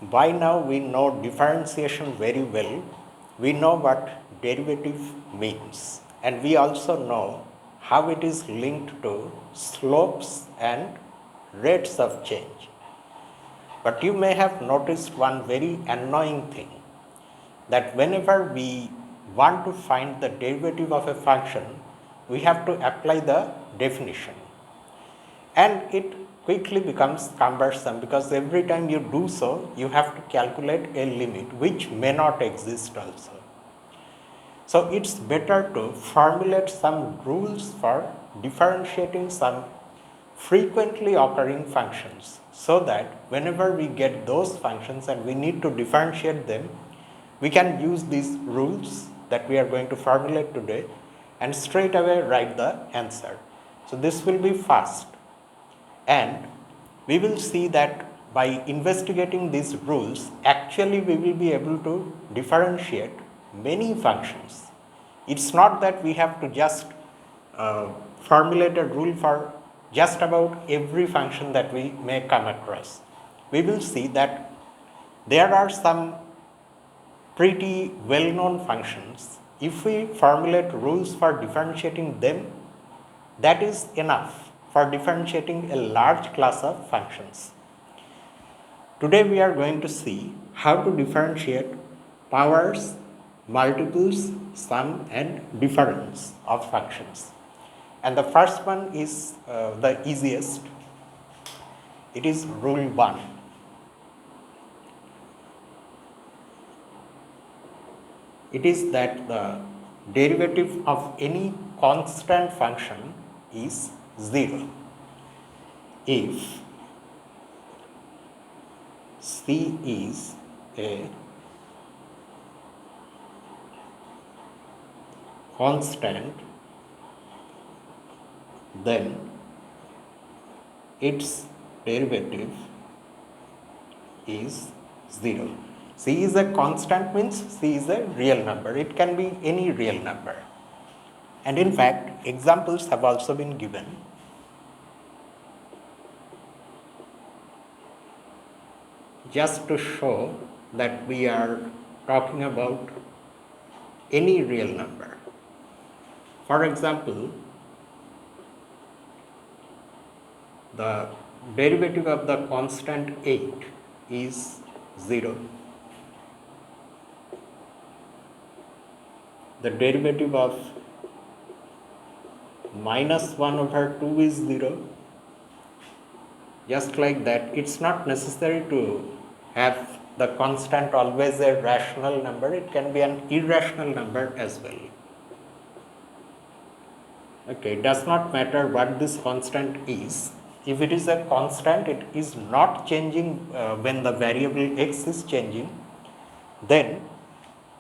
by now we know differentiation very well. We know what derivative means, and we also know how it is linked to slopes and rates of change. But you may have noticed one very annoying thing, that whenever we want to find the derivative of a function, we have to apply the definition. And it quickly becomes cumbersome because every time you do so, you have to calculate a limit which may not exist also. So it's better to formulate some rules for differentiating some frequently occurring functions, so that whenever we get those functions and we need to differentiate them, we can use these rules that we are going to formulate today and straight away write the answer. So this will be fast, and we will see that by investigating these rules, actually we will be able to differentiate many functions. It's not that we have to just formulate a rule for just about every function that we may come across. We will see that there are some pretty well-known functions. If we formulate rules for differentiating them, that is enough for differentiating a large class of functions. Today we are going to see how to differentiate powers, multiples, sum and difference of functions. And the first one is the easiest. It is rule 1. It is that the derivative of any constant function is 0 if C is a constant, then its derivative is 0. C is a constant means C is a real number. It can be any real number. And in fact, examples have also been given. Just to show that we are talking about any real number. For example, the derivative of the constant 8 is 0. The derivative of minus 1 over 2 is 0. Just like that, it's not necessary to have the constant always a rational number. It can be an irrational number as well. Okay, it does not matter what this constant is. If it is a constant, it is not changing when the variable x is changing, then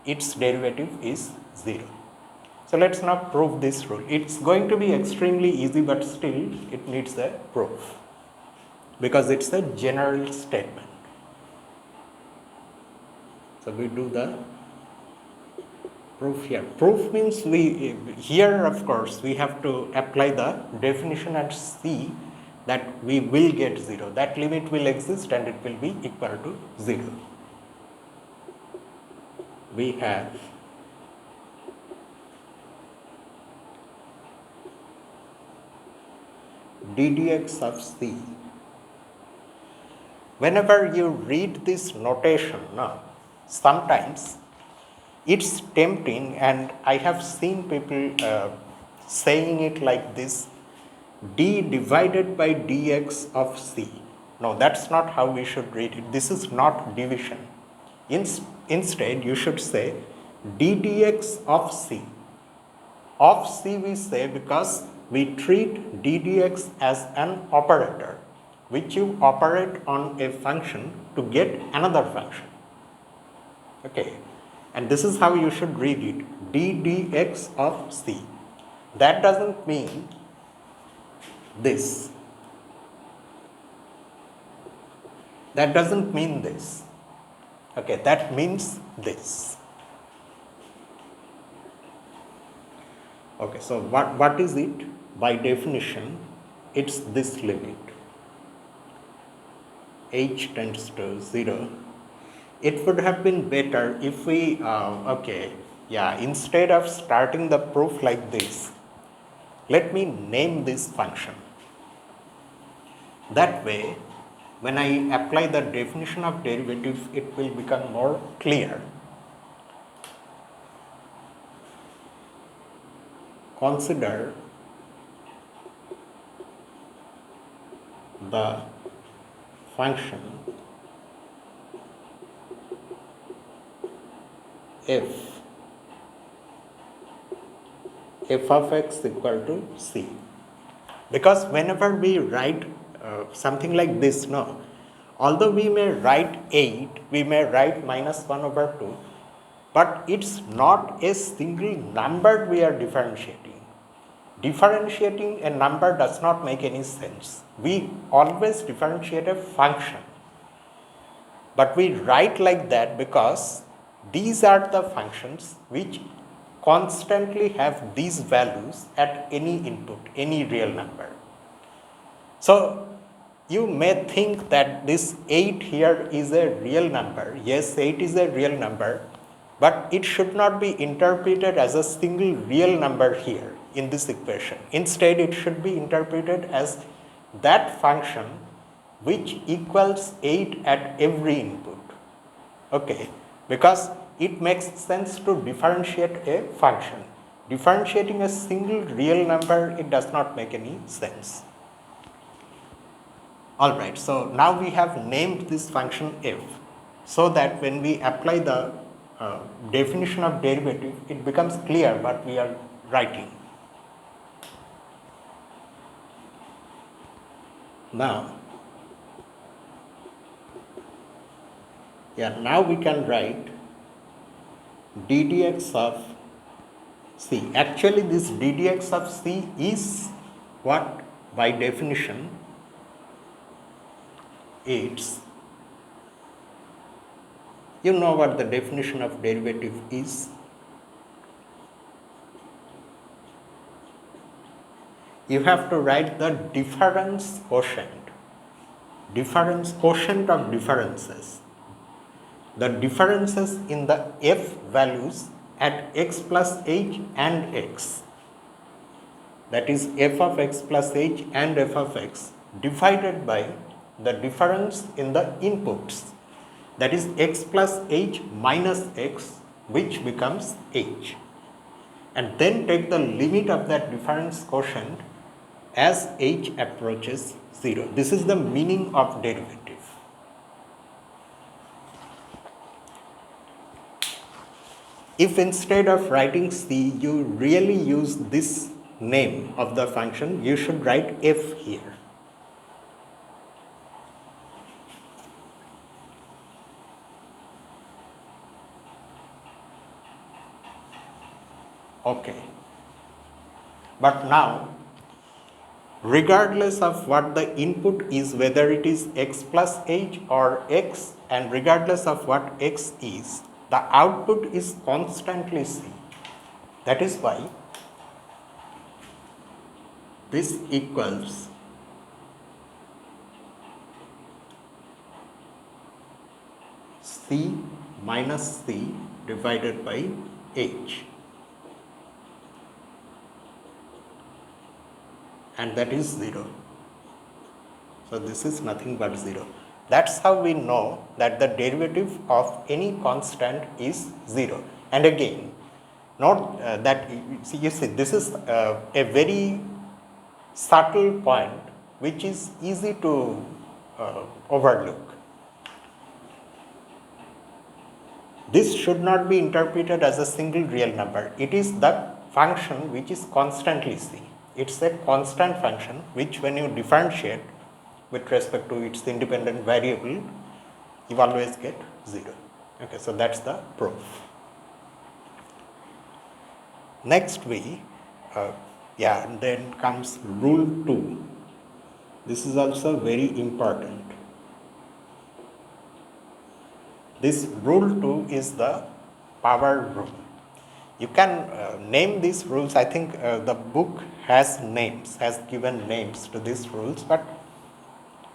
its derivative is 0. So let's now prove this rule. It's going to be extremely easy, but still it needs a proof because it's a general statement. So we do the proof here. Proof means here of course we have to apply the definition and see that we will get 0. That limit will exist and it will be equal to 0. We have d dx of c. Whenever you read this notation, sometimes it's tempting, and I have seen people saying it like this: d divided by dx of c. No, that's not how we should read it. This is not division. Instead, you should say d dx of c. Of c we say because we treat d dx as an operator, which you operate on a function to get another function. Okay, and this is how you should read it: d dx of c. That doesn't mean this. That doesn't mean this. Okay, that means this. Okay, so what is it? By definition, it's this limit. H tends to 0 it would have been better if we, instead of starting the proof like this, let me name this function. That way, when I apply the definition of derivative, it will become more clear. Consider the function f of x equal to c. Because whenever we write something like this, no, although we may write 8, we may write minus 1 over 2, but it's not a single number we are differentiating. Differentiating a number does not make any sense. We always differentiate a function. But we write like that because these are the functions which constantly have these values at any input, any real number. So you may think that this 8 here is a real number. Yes, 8 is a real number, but it should not be interpreted as a single real number here in this equation. Instead, it should be interpreted as that function which equals 8 at every input. Okay, because it makes sense to differentiate a function. Differentiating a single real number, it does not make any sense. Alright, so now we have named this function f, so that when we apply the definition of derivative, it becomes clear what we are writing. Now we can write d dx of c. Actually, this d dx of c is what, by definition, it's, you know what the definition of derivative is. You have to write the difference quotient of differences. The differences in the f values at x plus h and x, that is f of x plus h and f of x, divided by the difference in the inputs, that is x plus h minus x, which becomes h, and then take the limit of that difference quotient as h approaches 0. This is the meaning of derivative. If instead of writing c, you really use this name of the function, you should write f here. Okay. But now, regardless of what the input is, whether it is x plus h or x, and regardless of what x is, the output is constantly c. That is why this equals c minus c divided by h, and that is 0. So this is nothing but 0. That's how we know that the derivative of any constant is 0. And again, note that you see this is a very subtle point which is easy to overlook. This should not be interpreted as a single real number. It is the function which is constantly c. It's a constant function which, when you differentiate with respect to its independent variable, you always get 0. Okay, so that's the proof. Next and then comes rule 2. This is also very important. This rule 2 is the power rule. You can name these rules. I think the book has given names to these rules, but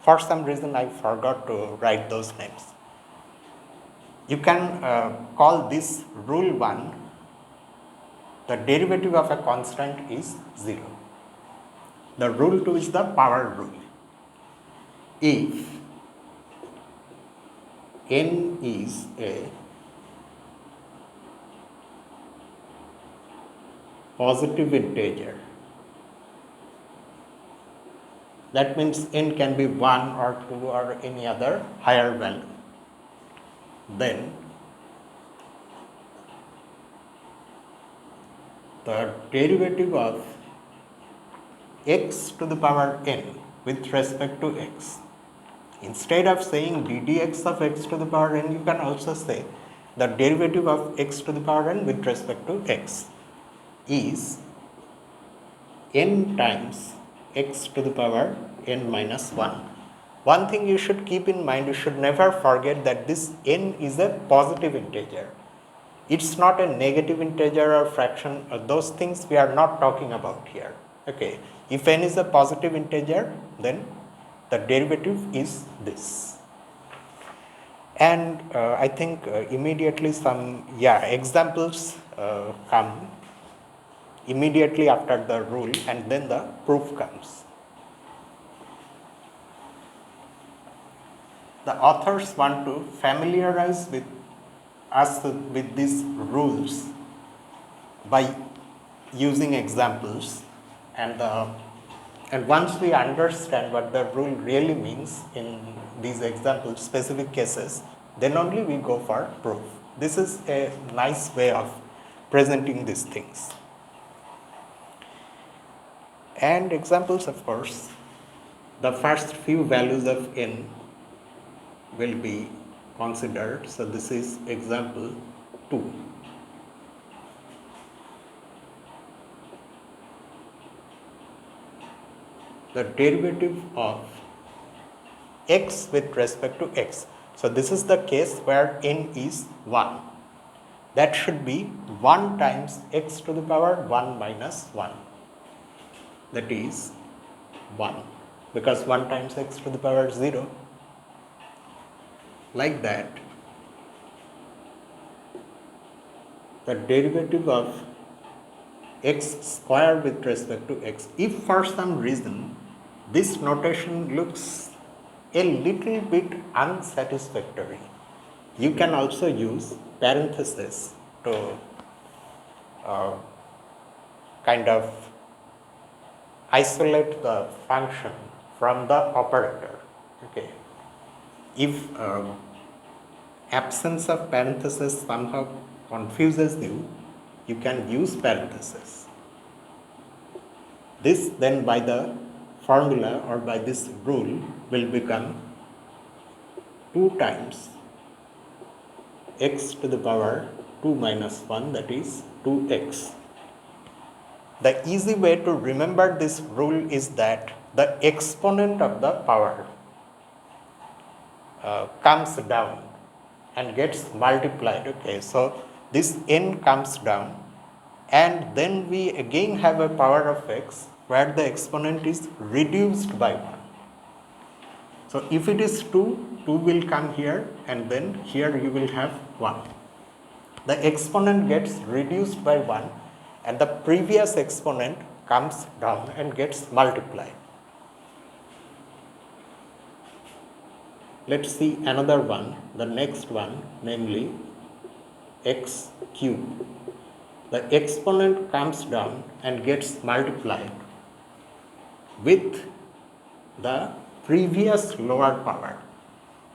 for some reason I forgot to write those names. You can call this rule 1, the derivative of a constant is 0. The rule 2 is the power rule. If n is a positive integer, that means n can be 1 or 2 or any other higher value, then the derivative of x to the power n with respect to x, instead of saying ddx of x to the power n, you can also say the derivative of x to the power n with respect to x is n times x to the power n minus 1. One thing you should keep in mind, you should never forget that this n is a positive integer. It's not a negative integer or fraction, or those things we are not talking about here. Okay, if n is a positive integer, then the derivative is this. And I think immediately some examples come immediately after the rule, and then the proof comes. The authors want to familiarize with us with these rules by using examples, and once we understand what the rule really means in these examples, specific cases, then only we go for proof. This is a nice way of presenting these things. And examples, of course, the first few values of n will be considered. So this is example 2. The derivative of x with respect to x. So this is the case where n is 1. That should be 1 times x to the power 1 minus 1. That is 1, because 1 times x to the power 0. Like that, the derivative of x square with respect to x, if for some reason this notation looks a little bit unsatisfactory, you can also use parentheses to kind of isolate the function from the operator. Okay, if absence of parentheses somehow confuses you, you can use parentheses. This then by the formula or by this rule will become 2 times x to the power 2 minus 1, that is 2x. The easy way to remember this rule is that the exponent of the power comes down and gets multiplied. Okay, so this n comes down, and then we again have a power of x where the exponent is reduced by 1. So if it is 2, 2 will come here, and then here you will have 1. The exponent gets reduced by 1, and the previous exponent comes down and gets multiplied. Let's see another one, the next one, namely x cube. The exponent comes down and gets multiplied with the previous lower power.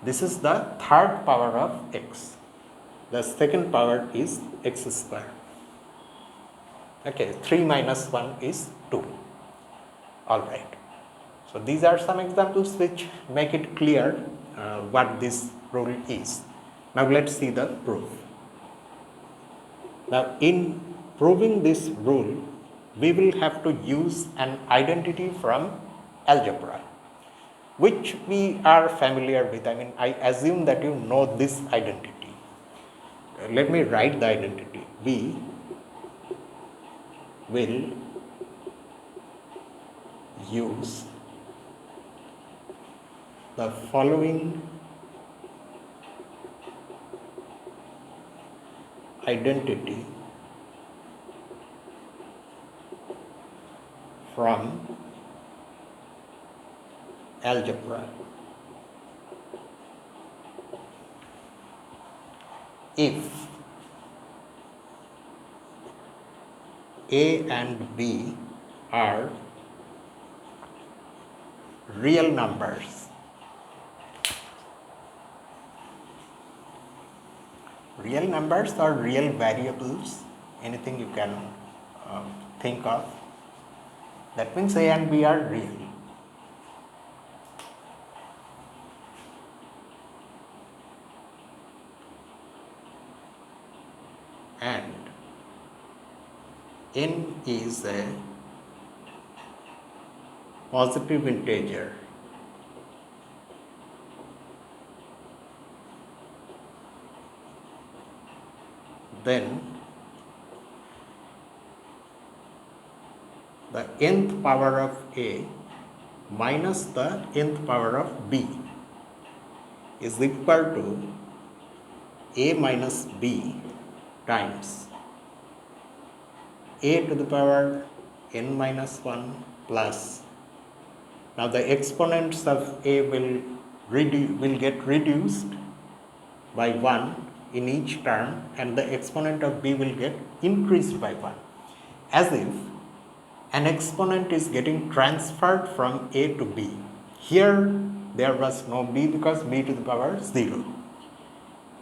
This is the third power of x. The second power is x square. Okay, 3 minus 1 is 2. Alright. So these are some examples which make it clear what this rule is. Now let's see the proof. Now in proving this rule, we will have to use an identity from algebra, which we are familiar with. I mean, I assume that you know this identity. Let me write the identity. We will use the following identity from algebra. If A and B are real numbers, or real variables, anything you can think of, that means A and B are real. And n is a positive integer, then the nth power of A minus the nth power of B is equal to A minus B times A to the power n minus 1 plus, now the exponents of A will get reduced by 1 in each term, and the exponent of B will get increased by 1, as if an exponent is getting transferred from A to B. Here there was no B because B to the power 0.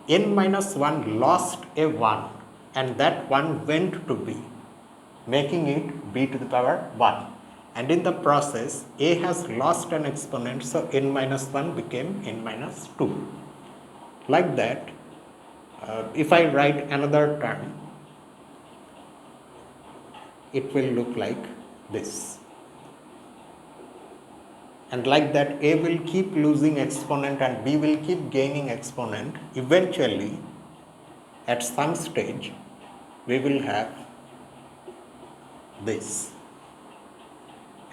N minus 1 lost a 1 and that 1 went to B, making it B to the power 1. And in the process, A has lost an exponent, so n minus 1 became n minus 2. Like that, if I write another term, it will look like this. And like that, A will keep losing exponent and B will keep gaining exponent. Eventually, at some stage, we will have this.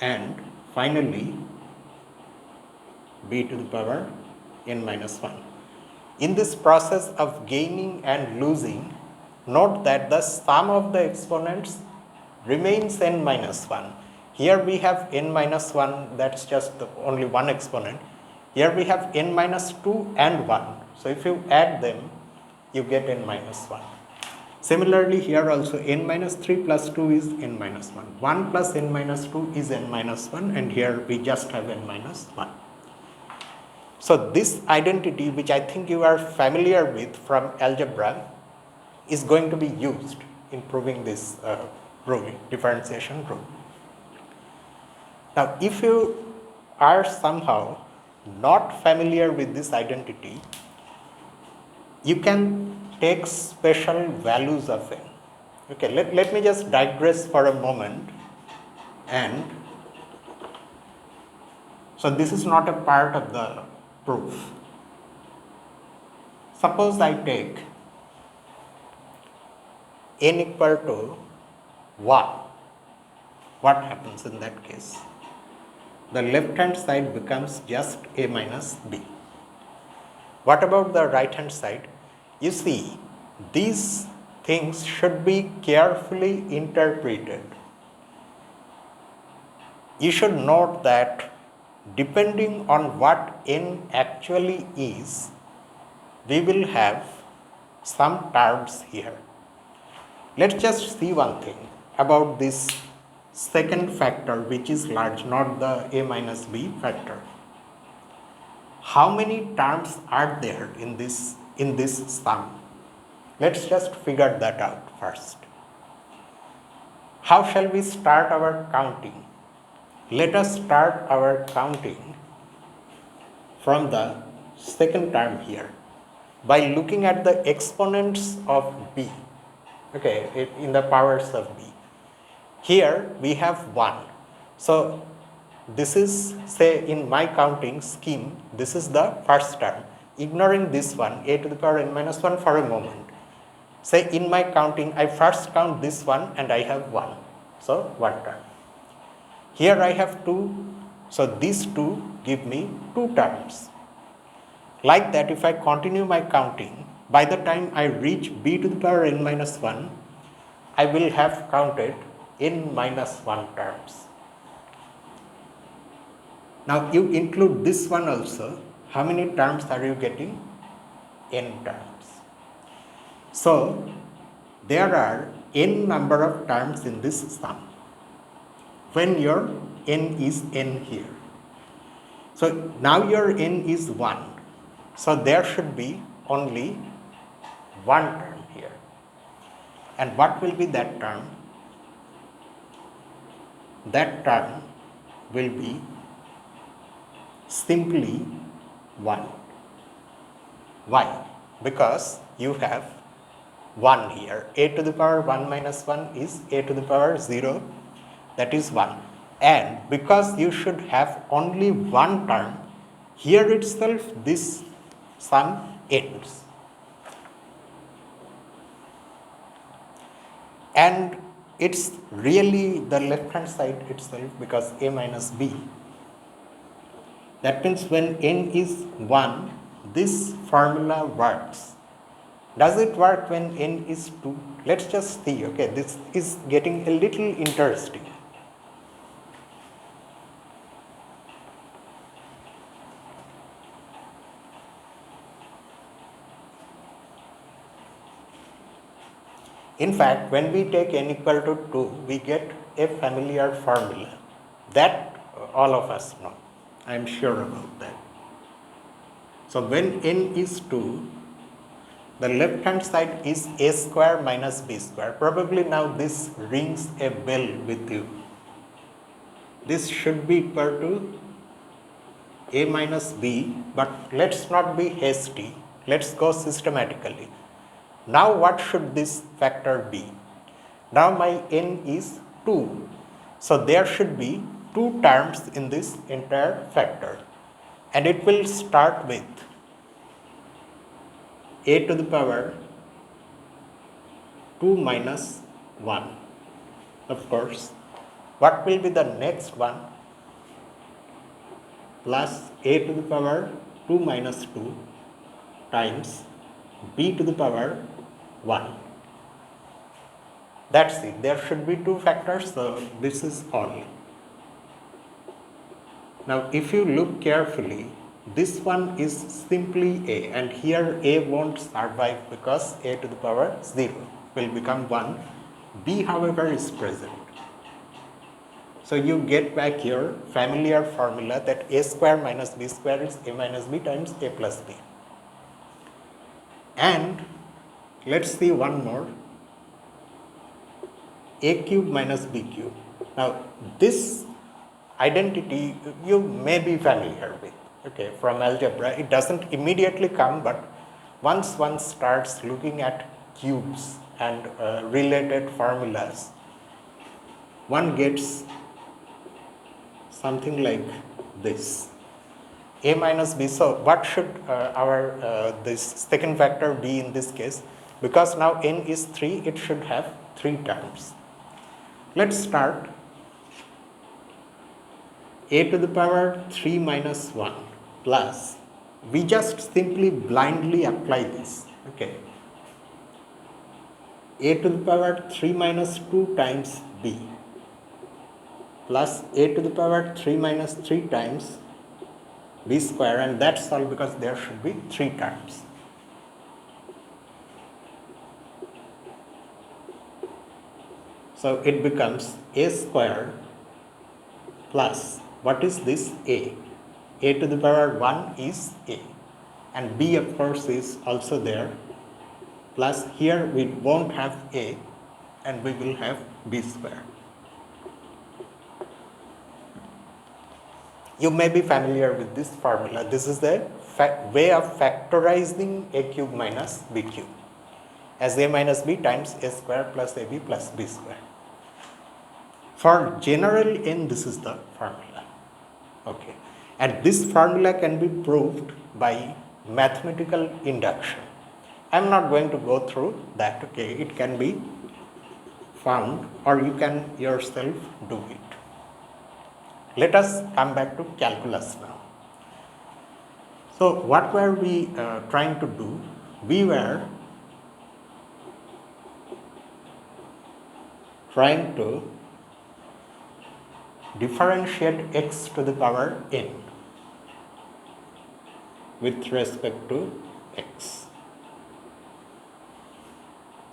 And finally, B to the power n minus 1. In this process of gaining and losing, note that the sum of the exponents remains n minus 1. Here we have n minus 1, that's just only one exponent. Here we have n minus 2 and 1. So if you add them, you get n minus 1. Similarly, here also n minus 3 plus 2 is n minus 1. 1 plus n minus 2 is n minus 1, and here we just have n minus 1. So this identity, which I think you are familiar with from algebra, is going to be used in proving this differentiation rule. Now, if you are somehow not familiar with this identity, you can take special values of n. Okay, let me just digress for a moment. And so this is not a part of the proof. Suppose I take n equal to 1. What happens in that case? The left hand side becomes just a minus b. What about the right hand side? You see, these things should be carefully interpreted. You should note that depending on what n actually is, we will have some terms here. Let's just see one thing about this second factor, which is large, not the a minus b factor. How many terms are there in this sum? Let's just figure that out first. How shall we start our counting? Let us start our counting from the second term here by looking at the exponents of b, okay, in the powers of b. Here we have 1. So this is, say, in my counting scheme, this is the first term. Ignoring this one, a to the power n minus 1 for a moment. Say in my counting, I first count this one and I have 1. So 1 term. Here I have 2. So these 2 give me 2 terms. Like that, if I continue my counting, by the time I reach b to the power n minus 1, I will have counted n minus 1 terms. Now you include this one also. How many terms are you getting? N terms. So there are n number of terms in this sum when your n is n here. So now your n is 1. So there should be only one term here. And what will be that term? That term will be simply 1. Why? Because you have 1 here. A to the power 1 minus 1 is a to the power 0, that is 1. And because you should have only one term, here itself this sum ends. And it's really the left hand side itself, because a minus b. That means when n is 1, this formula works. Does it work when n is 2? Let's just see. Okay, this is getting a little interesting. In fact, when we take n equal to 2, we get a familiar formula that all of us know. I am sure about that. So when n is 2, the left hand side is a square minus b square. Probably now this rings a bell with you. This should be equal to a minus b, but let's not be hasty. Let's go systematically. Now what should this factor be? Now my n is 2. So there should be 2 terms in this entire factor. And it will start with a to the power 2 minus 1. Of course, what will be the next one? Plus a to the power 2 minus 2 times b to the power 1. That's it. There should be 2 factors, so this is all. Now if you look carefully, this one is simply a, and here a won't survive because a to the power 0 will become 1. B, however, is present. So you get back your familiar formula that a square minus b square is a minus b times a plus b. And let's see one more. A cube minus b cube. Now this identity you may be familiar with, okay, from algebra. It doesn't immediately come, but once one starts looking at cubes and related formulas, one gets something like this. A minus b. So what should our this second factor be in this case? Because now n is 3, it should have 3 terms. Let's start. A to the power 3 minus 1 plus, we just simply blindly apply this, okay. A to the power 3 minus 2 times b plus a to the power 3 minus 3 times b square, and that's all because there should be 3 terms. So it becomes a square plus, what is this? A to the power 1 is a, and b of course is also there, plus here we won't have a and we will have b square. You may be familiar with this formula. This is the way of factorizing a cube minus b cube as a minus b times a square plus ab plus b square. For general n, this is the formula. Okay. And this formula can be proved by mathematical induction. I am not going to go through that. Okay. It can be found, or you can yourself do it. Let us come back to calculus now. So what were we trying to do? we were trying to differentiate x to the power n with respect to x.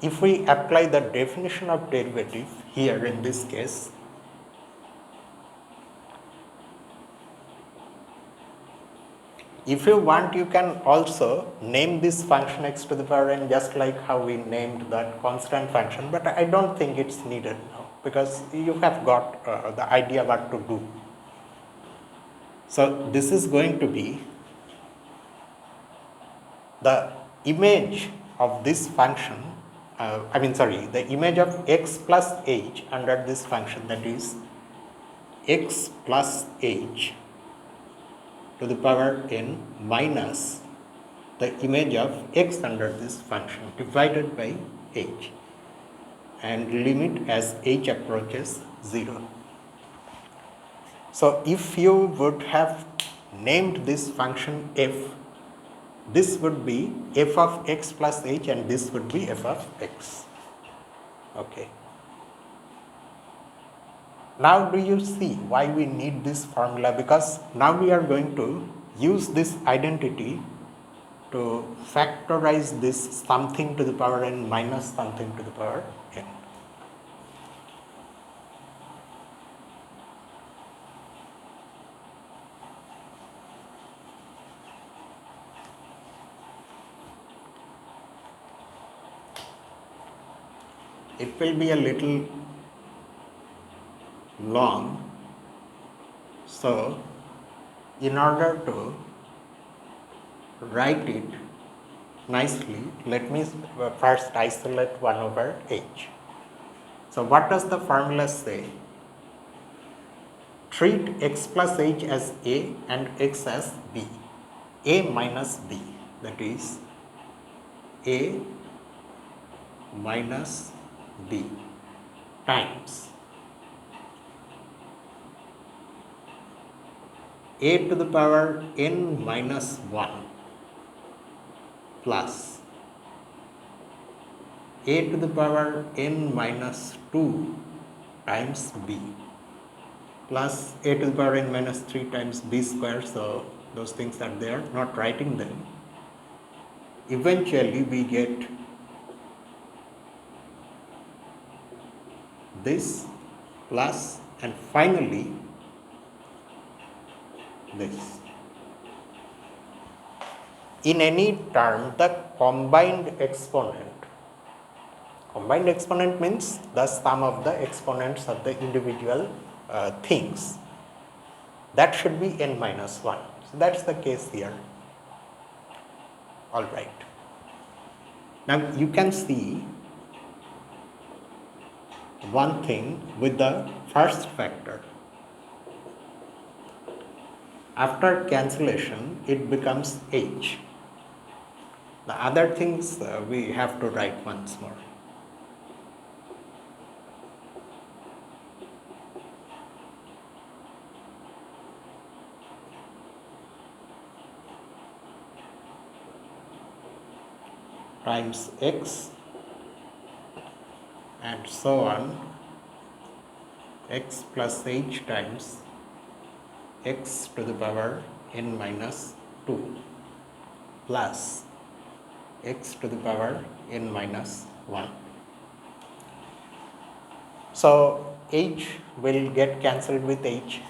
If we apply the definition of derivative here in this case, if you want, you can also name this function x to the power n just like how we named that constant function, but I don't think it's needed now because you have got the idea what to do. So this is going to be the image of this function, the image of x plus h under this function, that is x plus h to the power n minus the image of x under this function divided by h, and limit as h approaches 0. So if you would have named this function f, this would be f of x plus h and this would be f of x. Okay. Now do you see why we need this formula? Because now we are going to use this identity to factorize this something to the power n minus something to the power n. It will be a little long, so in order to write it nicely, let me first isolate 1 over h. So what does the formula say? Treat x plus h as a and x as b. A minus b, that is a minus b times a to the power n minus 1 plus a to the power n minus 2 times b plus a to the power n minus 3 times b square. So those things are there, not writing them. Eventually we get this plus, and finally this. In any term, the combined exponent means the sum of the exponents of the individual things, that should be n minus 1. So that's the case here. All right. Now you can see one thing with the first factor. After cancellation, it becomes h. The other things we have to write once more. Times x and so on, x plus h times x to the power n minus 2 plus x to the power n minus 1. So h will get cancelled with h,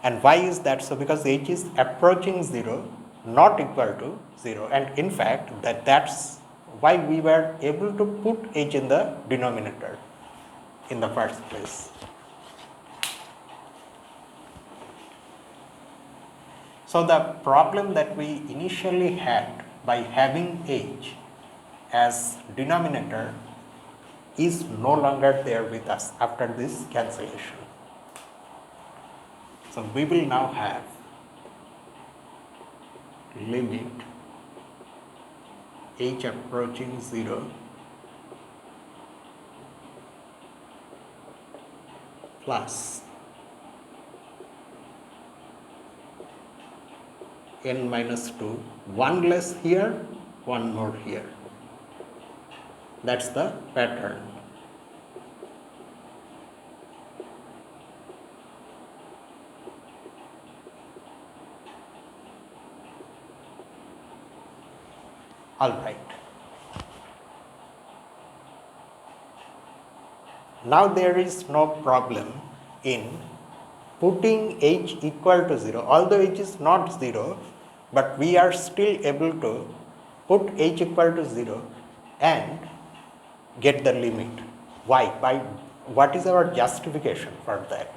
and why is that so? Because h is approaching 0, not equal to 0, and in fact that's why we were able to put h in the denominator in the first place. So the problem that we initially had by having h as denominator is no longer there with us after this cancellation. So we will now have limit h approaching 0 plus n minus 2, 1 less here one more here. That's the pattern. All right. Now there is no problem in putting h equal to 0, although h is not 0, but we are still able to put h equal to 0 and get the limit. Why? By what is our justification for that?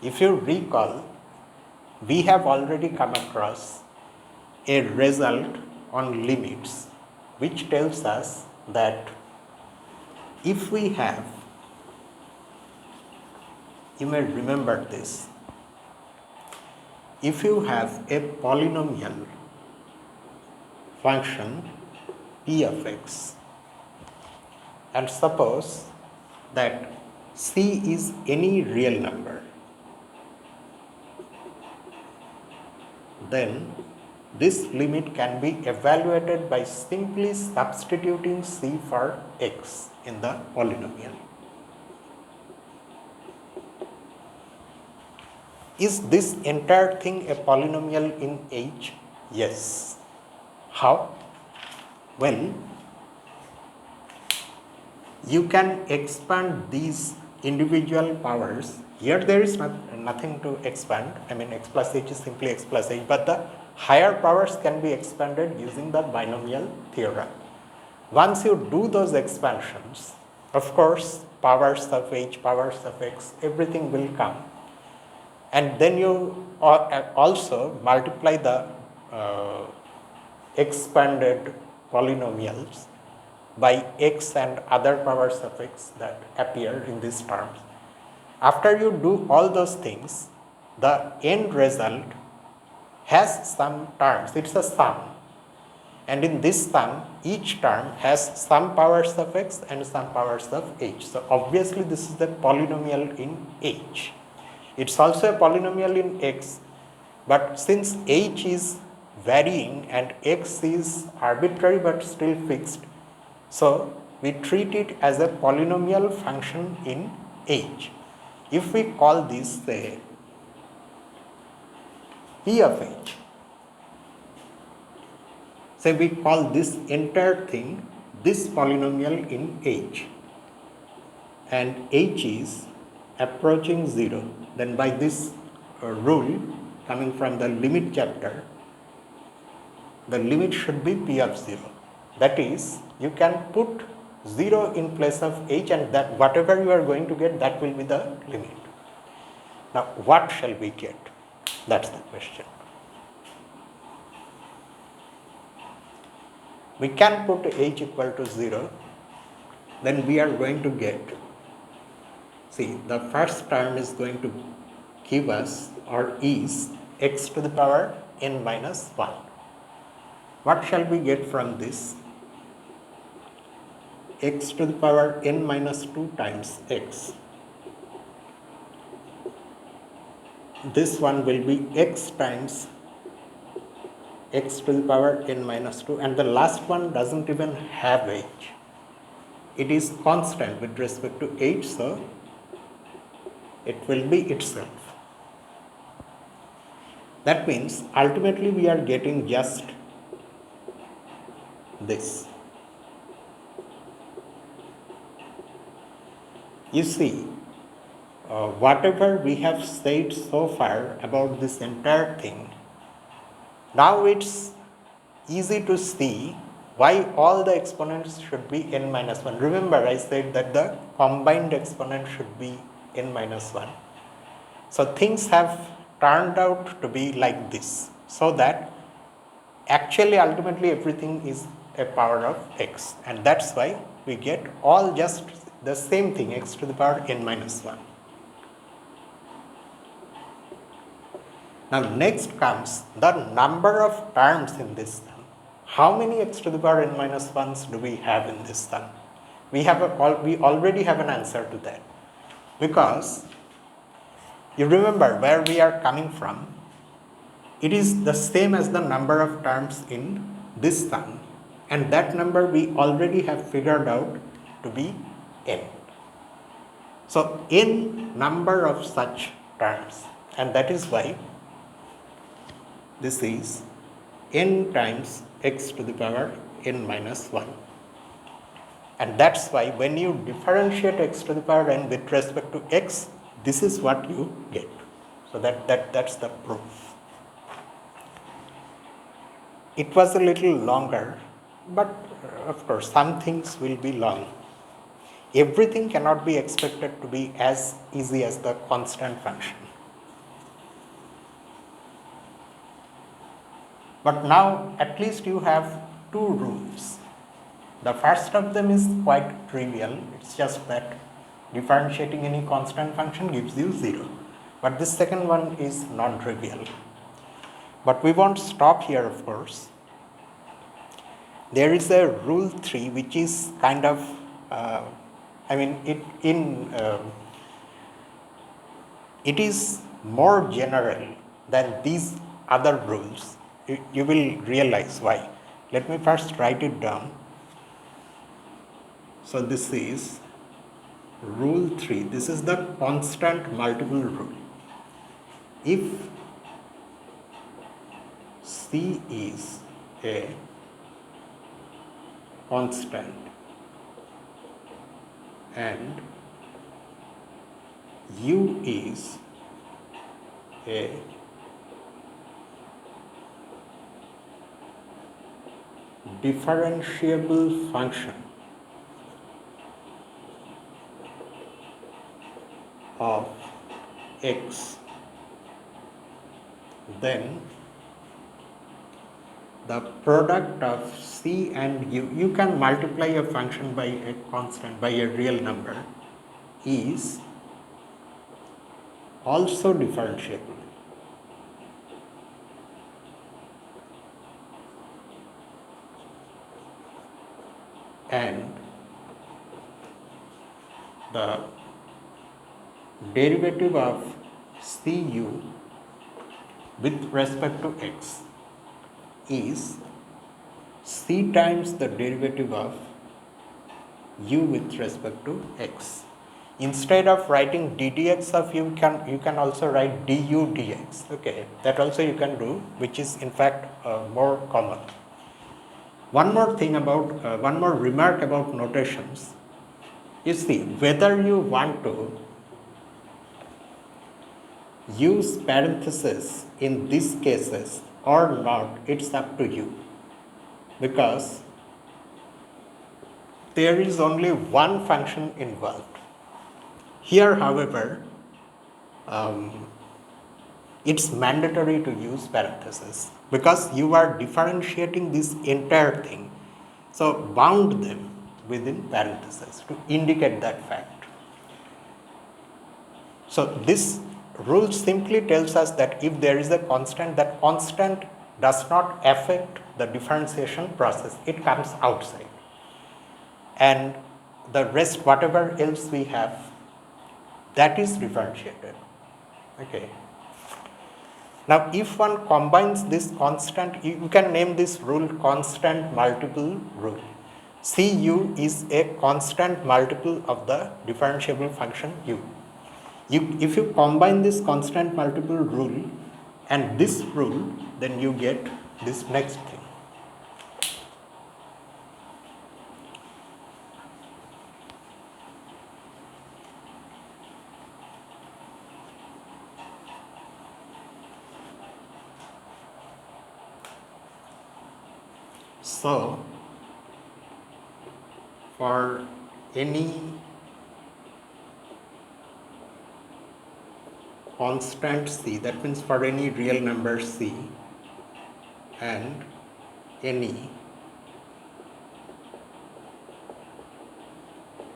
If you recall, we have already come across a result on limits which tells us that if we have, you may remember this, if you have a polynomial function p of x, and suppose that c is any real number, then this limit can be evaluated by simply substituting c for x in the polynomial. Is this entire thing a polynomial in h? Yes. How? Well, you can expand these individual powers. Here there is nothing to expand. I mean, x plus h is simply x plus h, but the higher powers can be expanded using the binomial theorem. Once you do those expansions, of course, powers of h, powers of x, everything will come. And then you also multiply the expanded polynomials by x and other powers of x that appear in these terms. After you do all those things, the end result has some terms. It's a sum. And in this sum, each term has some powers of x and some powers of h. So obviously this is a polynomial in h. It's also a polynomial in x, but since h is varying and x is arbitrary but still fixed, so we treat it as a polynomial function in h. If we call this, say, p of h, say we call this entire thing this polynomial in h, and h is approaching 0, then by this rule coming from the limit chapter, the limit should be p of 0. That is, you can put 0 in place of h, and that whatever you are going to get, that will be the limit. Now, what shall we get? That's the question. We can put h equal to 0, then we are going to get, see, the first term is going to give us or is x to the power n minus 1. What shall we get from this? X to the power n minus 2 times x. This one will be x times x to the power n minus 2, and the last one doesn't even have h. It is constant with respect to h, so it will be itself. That means ultimately we are getting just this. You see, whatever we have said so far about this entire thing, now it's easy to see why all the exponents should be n minus 1. Remember, I said that the combined exponent should be n minus 1. So things have turned out to be like this, so that actually ultimately everything is a power of x, and that's why we get all just the same thing, x to the power n minus 1. Now next comes the number of terms in this sum. How many x to the power n minus 1s do we have in this sum? We already have an answer to that, because you remember where we are coming from. It is the same as the number of terms in this sum, and that number we already have figured out to be n. So n number of such terms, and that is why this is n times x to the power n minus 1. And that's why when you differentiate x to the power n with respect to x, this is what you get. So that's the proof. It was a little longer, but of course some things will be long. Everything cannot be expected to be as easy as the constant function. But now at least you have two rules. The first of them is quite trivial. It's just that differentiating any constant function gives you 0. But this second one is non-trivial. But we won't stop here, of course. There is a rule 3 which is kind of, it is more general than these other rules. You will realize why. Let me first write it down. So this is rule 3. This is the constant multiple rule. If C is a constant and U is a differentiable function of x, then the product of C and U, you can multiply a function by a constant, by a real number, is also differentiable. And the derivative of Cu with respect to x is C times the derivative of U with respect to x. Instead of writing ddx of u, you can also write du dx. Okay, that also you can do, which is in fact more common. One more thing about, one more remark about notations. You see, whether you want to use parentheses in these cases or not, it's up to you, because there is only one function involved. Here, however, it's mandatory to use parentheses because you are differentiating this entire thing. So bound them within parentheses to indicate that fact. So this rule simply tells us that if there is a constant, that constant does not affect the differentiation process. It comes outside. And the rest, whatever else we have, that is differentiated. Okay. Now, if one combines this constant, you can name this rule constant multiple rule. Cu is a constant multiple of the differentiable function u. If you combine this constant multiple rule and this rule, then you get this next thing. So, for any constant c, that means for any real number c, and any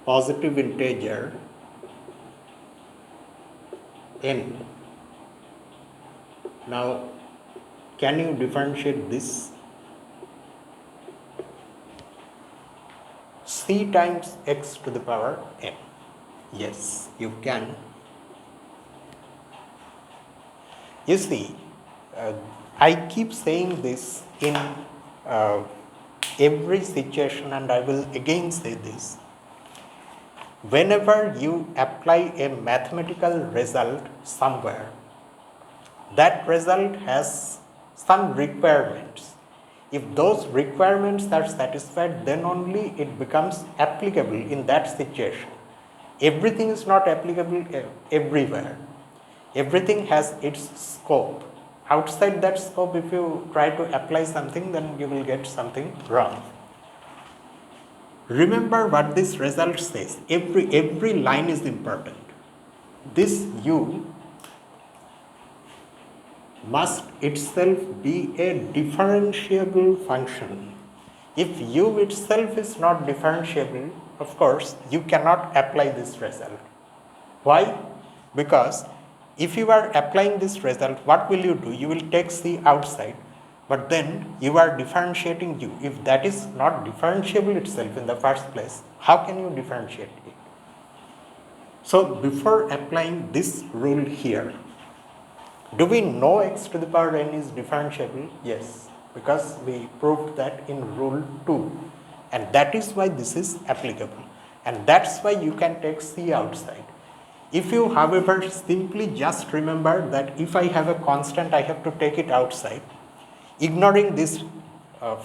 positive integer n. Now, can you differentiate this? C times x to the power n. Yes, you can. You see, I keep saying this in every situation, and I will again say this, whenever you apply a mathematical result somewhere, that result has some requirements. If those requirements are satisfied, then only it becomes applicable in that situation. Everything is not applicable everywhere. Everything has its scope. Outside that scope, if you try to apply something, then you will get something wrong. Remember what this result says. Every line is important. This u must itself be a differentiable function. If u itself is not differentiable, of course, you cannot apply this result. Why? Because if you are applying this result, what will you do? You will take c outside, but then you are differentiating u. If that is not differentiable itself in the first place, how can you differentiate it? So before applying this rule here, do we know x to the power n is differentiable? Yes, because we proved that in rule 2, and that is why this is applicable, and that's why you can take c outside. If you, however, simply just remember that if I have a constant, I have to take it outside, ignoring this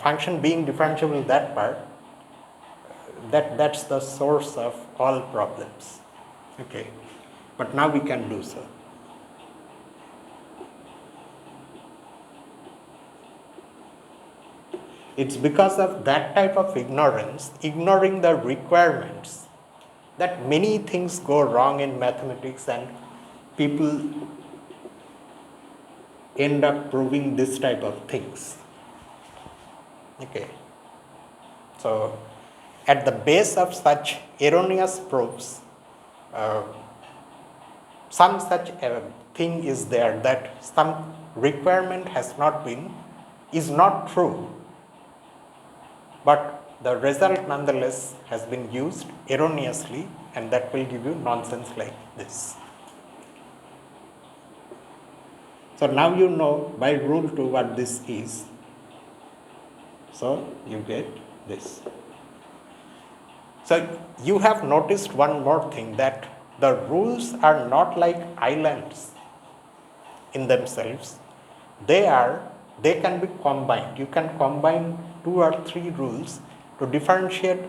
function being differentiable, that part, that's the source of all problems. Okay, but now we can do so. It's because of that type of ignorance, ignoring the requirements, that many things go wrong in mathematics, and people end up proving this type of things. Okay. So, at the base of such erroneous proofs, some such thing is there, that some requirement is not true, but the result nonetheless has been used erroneously, and that will give you nonsense like this. So now you know by rule 2 what this is. So you get this. So you have noticed one more thing, that the rules are not like islands in themselves. They can be combined. You can combine 2 or 3 rules to differentiate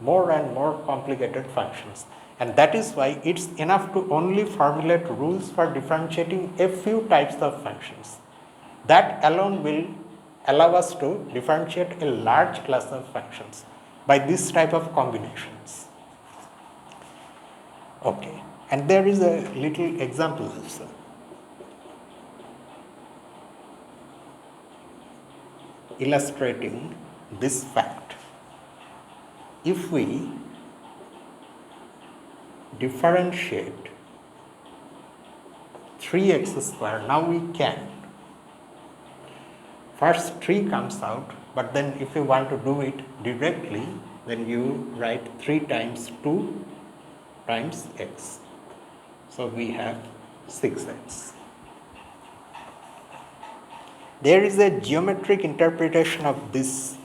more and more complicated functions. And that is why it's enough to only formulate rules for differentiating a few types of functions. That alone will allow us to differentiate a large class of functions by this type of combinations. Okay, and there is a little example also. Illustrating this fact. If we differentiate 3x square, now we can. First 3 comes out, but then if you want to do it directly, then you write 3 times 2 times x. So we have 6x. There is a geometric interpretation of this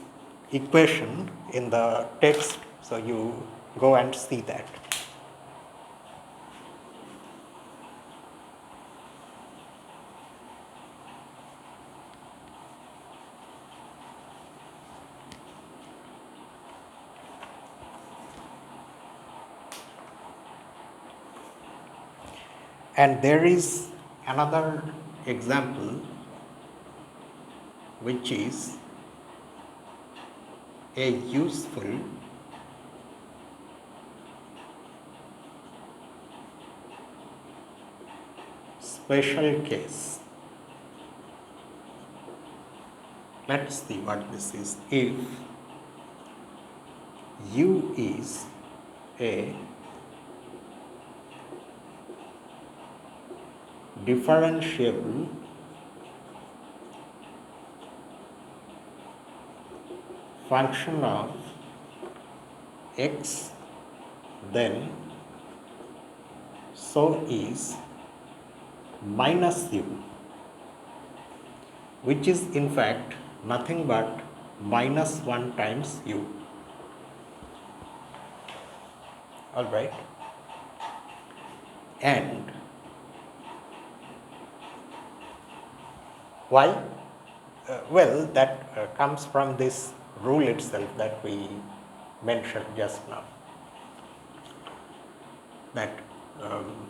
equation in the text, so you go and see that. And there is another example, which is a useful special case. Let's see what this is. If u is a differentiable function of x, then so is minus u, which is in fact nothing but minus 1 times u. Alright. And why? Well, that comes from this rule itself that we mentioned just now, that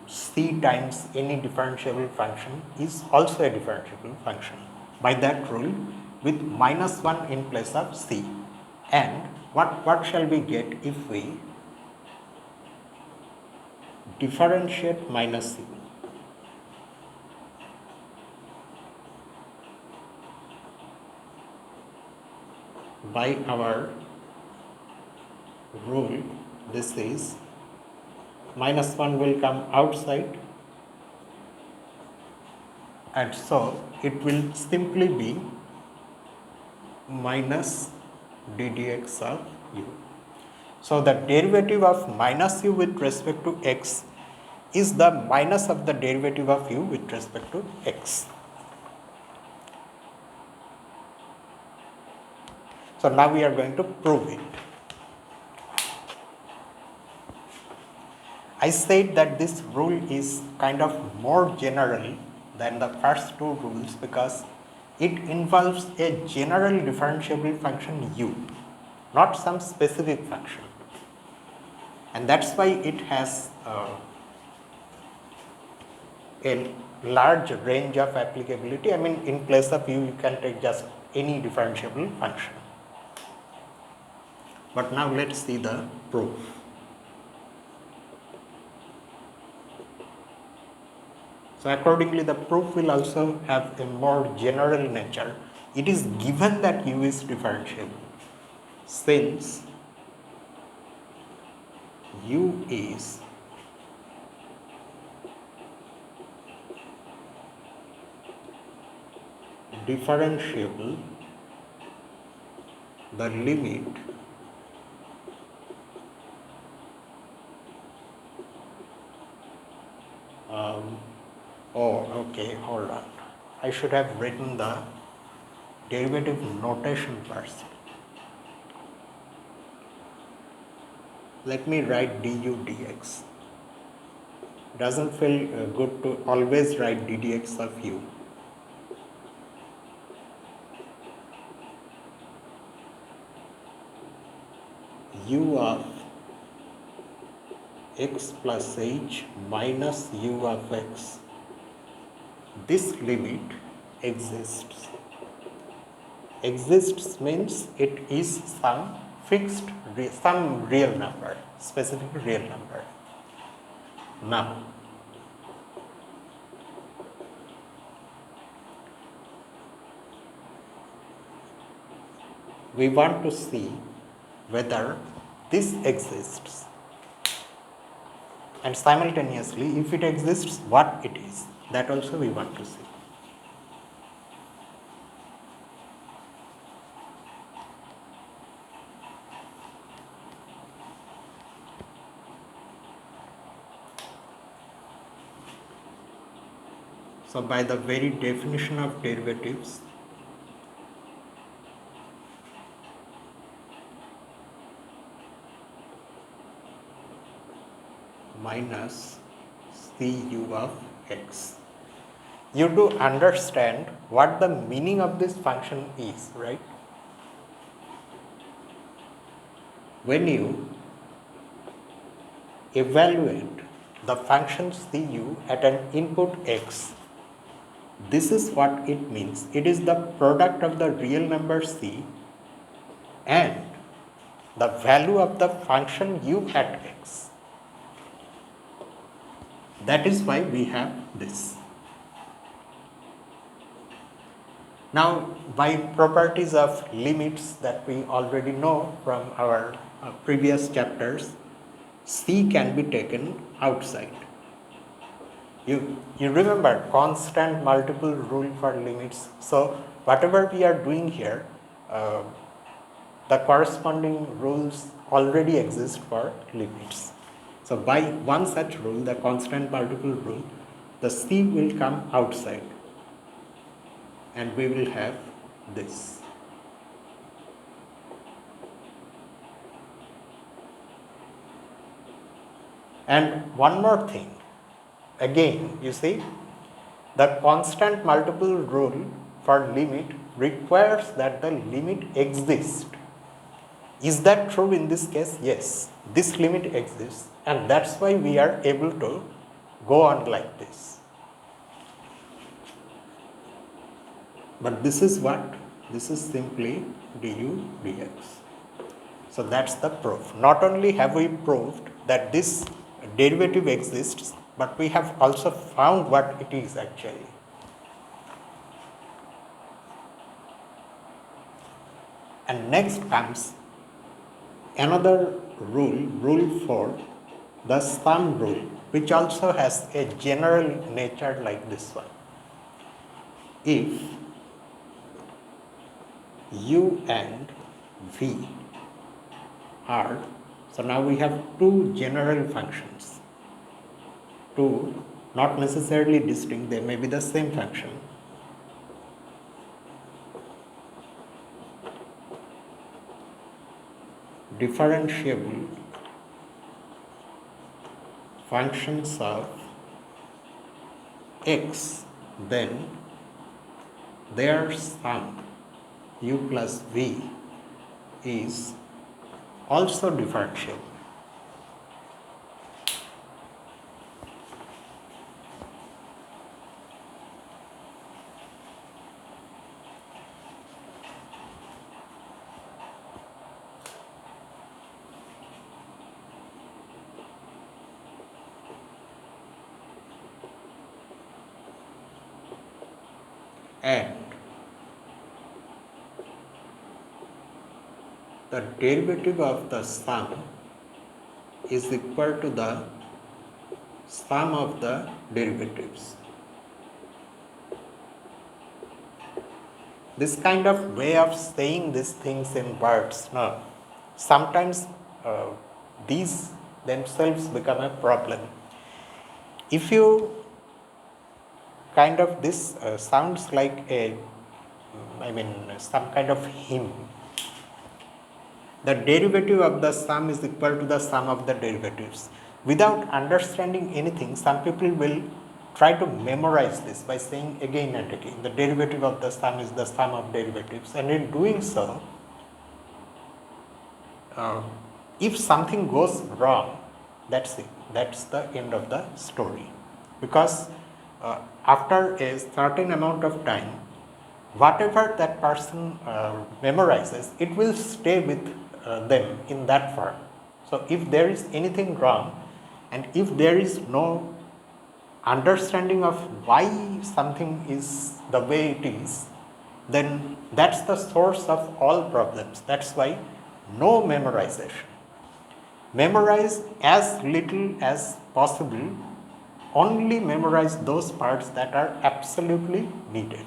c times any differentiable function is also a differentiable function by that rule with minus 1 in place of c. And what shall we get if we differentiate minus c? By our rule, this is minus 1 will come outside, and so it will simply be minus d dx of u. So the derivative of minus u with respect to x is the minus of the derivative of u with respect to x. So now we are going to prove it. I said that this rule is kind of more general than the first two rules because it involves a general differentiable function u, not some specific function. And that's why it has a large range of applicability. I mean, in place of u, you can take just any differentiable function. But now let's see the proof. So accordingly, the proof will also have a more general nature. It is given that u is differentiable since u is differentiable, the limit hold on. I should have written the derivative notation first. Let me write du dx. Doesn't feel good to always write d dx of u. U of x plus h minus u of x. This limit exists. Exists means it is some fixed, some real number, specific real number. Now, we want to see whether this exists, and simultaneously, if it exists, what it is. That also we want to see. So by the very definition of derivatives, minus cu of x. You do understand what the meaning of this function is, right? When you evaluate the function cu at an input x, this is what it means. It is the product of the real number c and the value of the function u at x. That is why we have this. Now, by properties of limits that we already know from our previous chapters, c can be taken outside. You remember constant multiple rule for limits. So whatever we are doing here, the corresponding rules already exist for limits. So by one such rule, the constant multiple rule, the c will come outside and we will have this. And one more thing, again, you see, the constant multiple rule for limit requires that the limit exists. Is that true in this case? Yes, this limit exists, and that's why we are able to go on like this. But this is what? This is simply du dx. So that's the proof. Not only have we proved that this derivative exists, but we have also found what it is actually. And next comes another rule, rule 4, the sum rule, which also has a general nature like this one. If u and v are, so now we have two general functions, two not necessarily distinct, they may be the same function. Differentiable functions of x, then their sum u plus v is also differentiable. And the derivative of the sum is equal to the sum of the derivatives. This kind of way of saying these things in words, no, sometimes these themselves become a problem. If you kind of, this sounds like some kind of hymn. The derivative of the sum is equal to the sum of the derivatives. Without understanding anything, some people will try to memorize this by saying again and again, the derivative of the sum is the sum of derivatives. And in doing so, if something goes wrong, that's it. That's the end of the story. Because after a certain amount of time, whatever that person memorizes, it will stay with them in that form. So if there is anything wrong, and if there is no understanding of why something is the way it is, then that's the source of all problems. That's why no memorization. Memorize as little as possible. Only memorize those parts that are absolutely needed.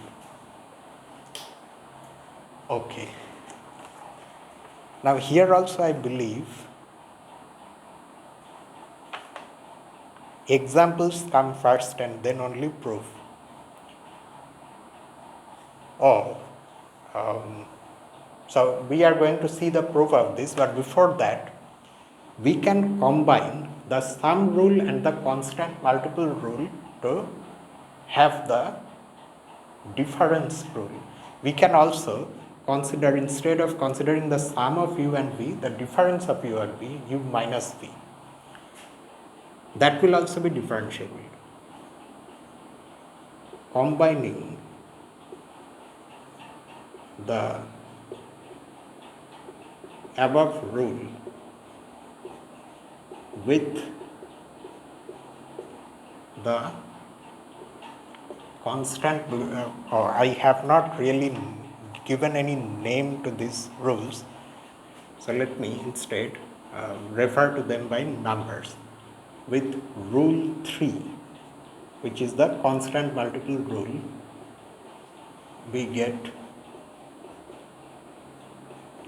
Okay. Now here also I believe examples come first and then only proof. So we are going to see the proof of this, but before that, we can combine the sum rule and the constant multiple rule to have the difference rule. We can also consider, instead of considering the sum of u and v, the difference of u and v, u minus v. That will also be differentiable. Combining the above rule with the constant, or I have not really given any name to these rules, so let me instead refer to them by numbers. With rule 3, which is the constant multiple rule, we get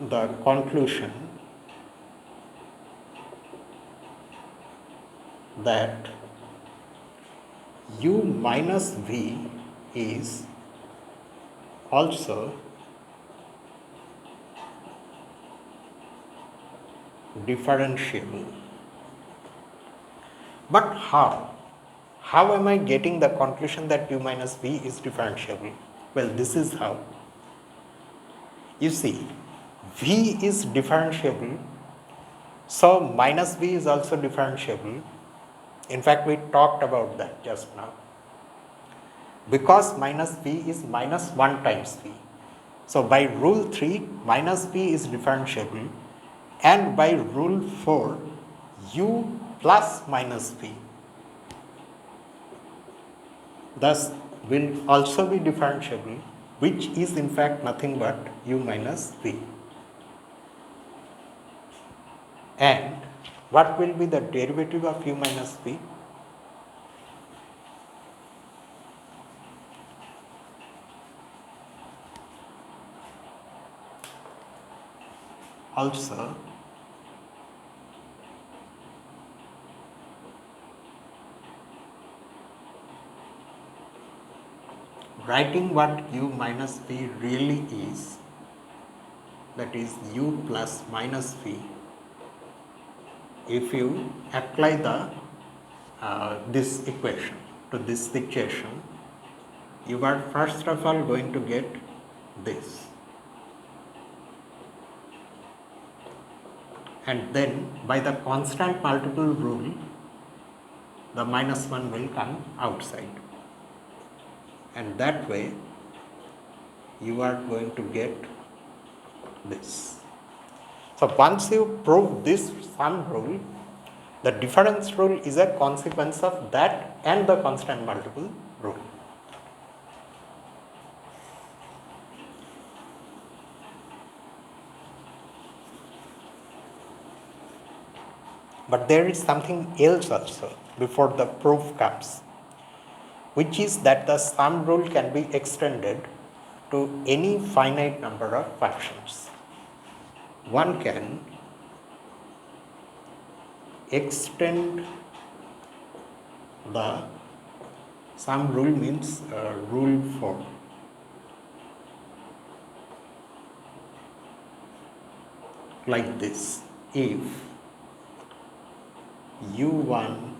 the conclusion that u minus v is also differentiable. But how? How am I getting the conclusion that u minus v is differentiable? Well, this is how. You see, v is differentiable, so minus v is also differentiable. In fact, we talked about that just now. Because minus v is minus 1 times v. So by rule 3, minus v is differentiable, and by rule 4, u plus minus v thus will also be differentiable, which is in fact nothing but u minus v. And what will be the derivative of u minus v? Also, writing what u minus v really is, that is u plus minus v, if you apply the this equation to this situation, you are first of all going to get this, and then by the constant multiple rule, the minus 1 will come outside, and that way you are going to get this. So once you prove this sum rule, the difference rule is a consequence of that and the constant multiple rule. But there is something else also before the proof comes, which is that the sum rule can be extended to any finite number of functions. One can extend the sum rule, means rule 4, like this: if u1,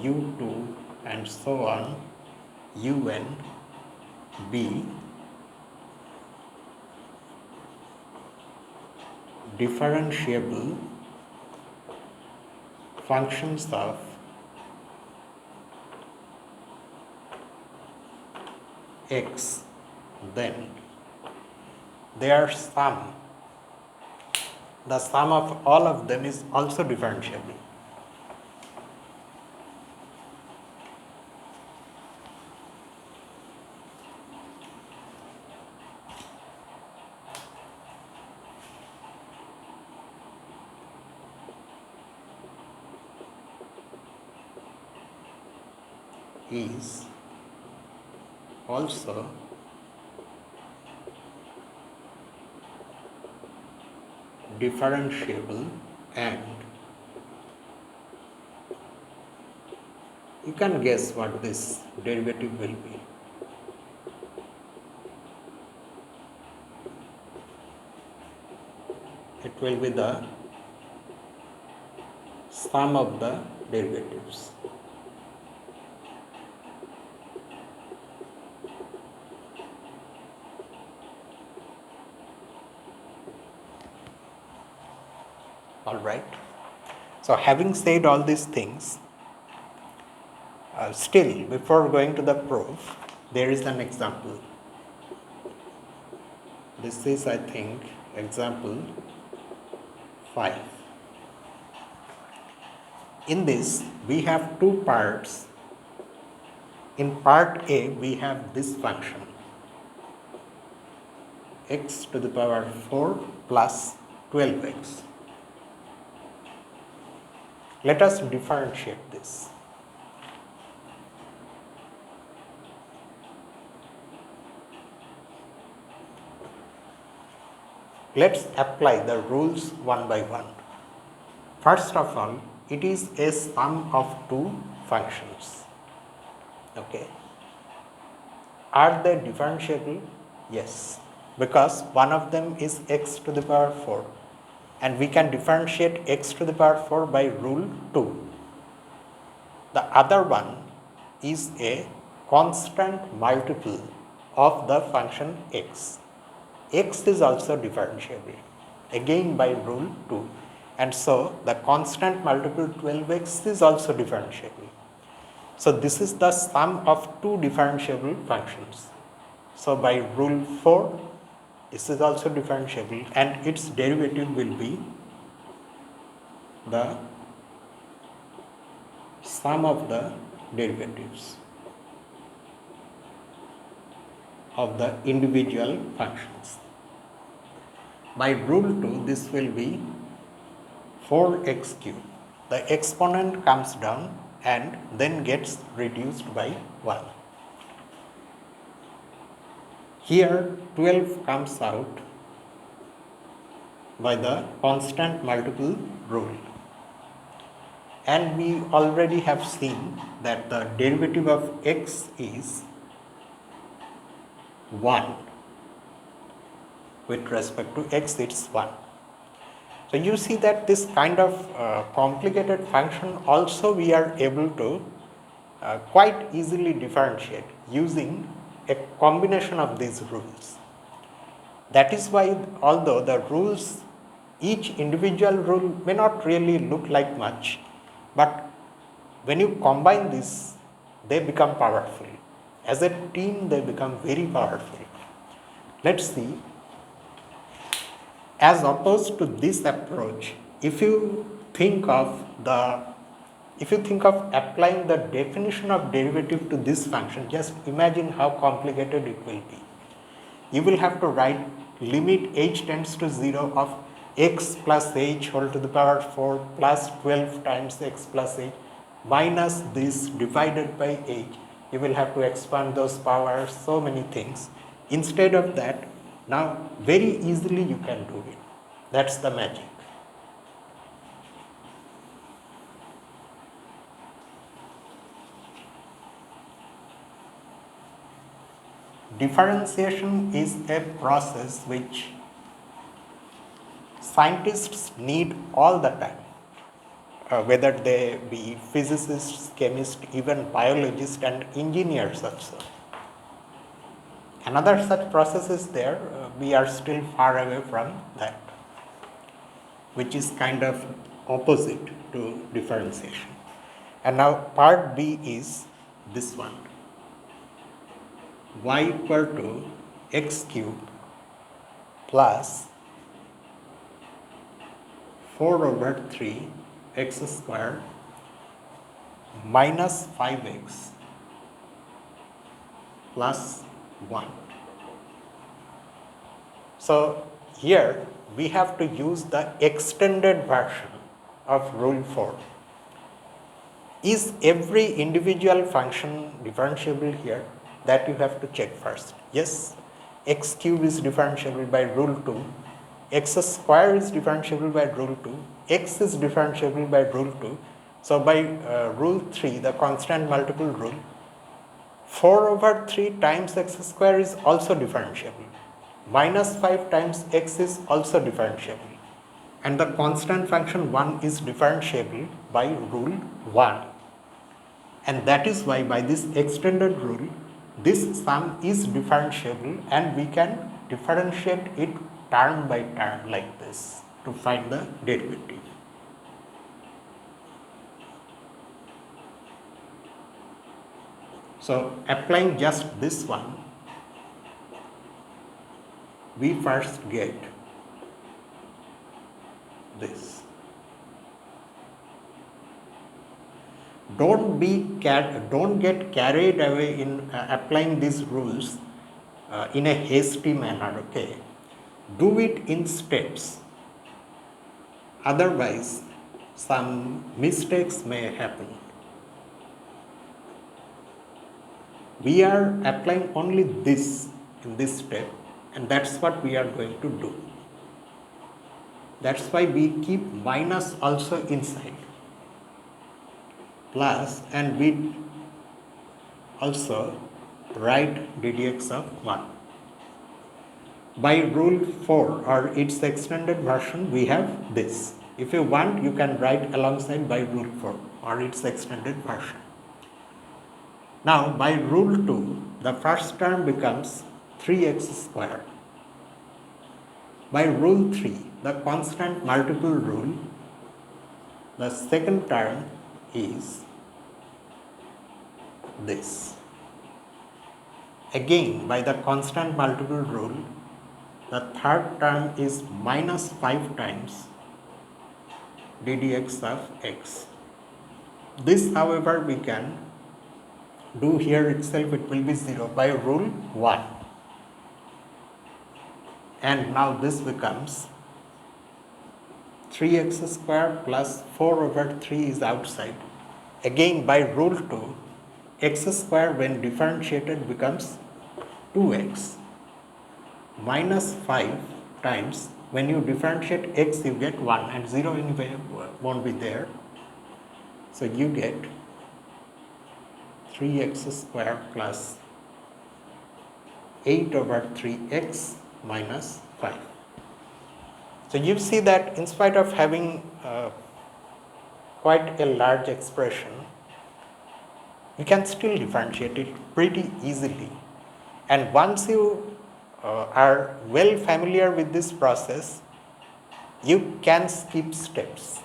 u2 and so on, un be differentiable functions of x, then their sum, the sum of all of them, is also differentiable. Is also differentiable, and you can guess what this derivative will be. It will be the sum of the derivatives. All right. So having said all these things, still before going to the proof, there is an example. This is, I think, example 5. In this, we have two parts. In part A, we have this function, x to the power 4 plus 12x. Let us differentiate this. Let's apply the rules one by one. First of all, it is a sum of two functions. Okay. Are they differentiable? Yes, because one of them is x to the power 4. And we can differentiate x to the power 4 by rule 2. The other one is a constant multiple of the function x. X is also differentiable, again by rule 2. And so the constant multiple 12x is also differentiable. So this is the sum of two differentiable functions. So by rule 4, this is also differentiable and its derivative will be the sum of the derivatives of the individual functions. By rule 2, this will be 4x cubed. The exponent comes down and then gets reduced by 1. Here 12 comes out by the constant multiple rule. And we already have seen that the derivative of x is 1. With respect to x, it's 1. So you see that this kind of complicated function also we are able to quite easily differentiate using a combination of these rules. That is why, although the rules, each individual rule may not really look like much, but when you combine this, they become powerful. As a team, they become very powerful. Let's see. As opposed to this approach, if you think of applying the definition of derivative to this function, just imagine how complicated it will be. You will have to write limit h tends to 0 of x plus h whole to the power 4 plus 12 times x plus h minus this divided by h. You will have to expand those powers, so many things. Instead of that, now very easily you can do it. That's the magic. Differentiation is a process which scientists need all the time, whether they be physicists, chemists, even biologists and engineers also. Another such process is there, we are still far away from that, which is kind of opposite to differentiation. And now part B is this one. Y equal to x cubed plus 4 over 3 x squared minus 5x plus 1. So here we have to use the extended version of rule 4. Is every individual function differentiable here? That you have to check first. Yes, x cube is differentiable by rule 2, x square is differentiable by rule 2, x is differentiable by rule 2. So by rule 3, the constant multiple rule, 4 over 3 times x square is also differentiable. Minus 5 times x is also differentiable. And the constant function 1 is differentiable by rule 1. And that is why by this extended rule, this sum is differentiable and we can differentiate it term by term like this to find the derivative. So applying just this one, we first get this. Don't get carried away in applying these rules in a hasty manner, okay? Do it in steps. Otherwise, some mistakes may happen. We are applying only this in this step, and that's what we are going to do. That's why we keep minus also inside. Plus, and we also write ddx of 1. By rule 4 or its extended version, we have this. If you want, you can write alongside by rule 4 or its extended version. Now by rule 2, the first term becomes 3x square. By rule 3, the constant multiple rule, the second term is this. Again, by the constant multiple rule, the third term is minus 5 times d dx of x. This, however, we can do here itself, it will be 0 by rule 1. And now this becomes 3x square plus 4 over 3 is outside. Again, by rule 2, x square when differentiated becomes 2x minus 5 times, when you differentiate x you get 1 and 0 anyway won't be there. So you get 3x square plus 8 over 3x minus 5. So you see that in spite of having quite a large expression, you can still differentiate it pretty easily. And once you are well familiar with this process, you can skip steps.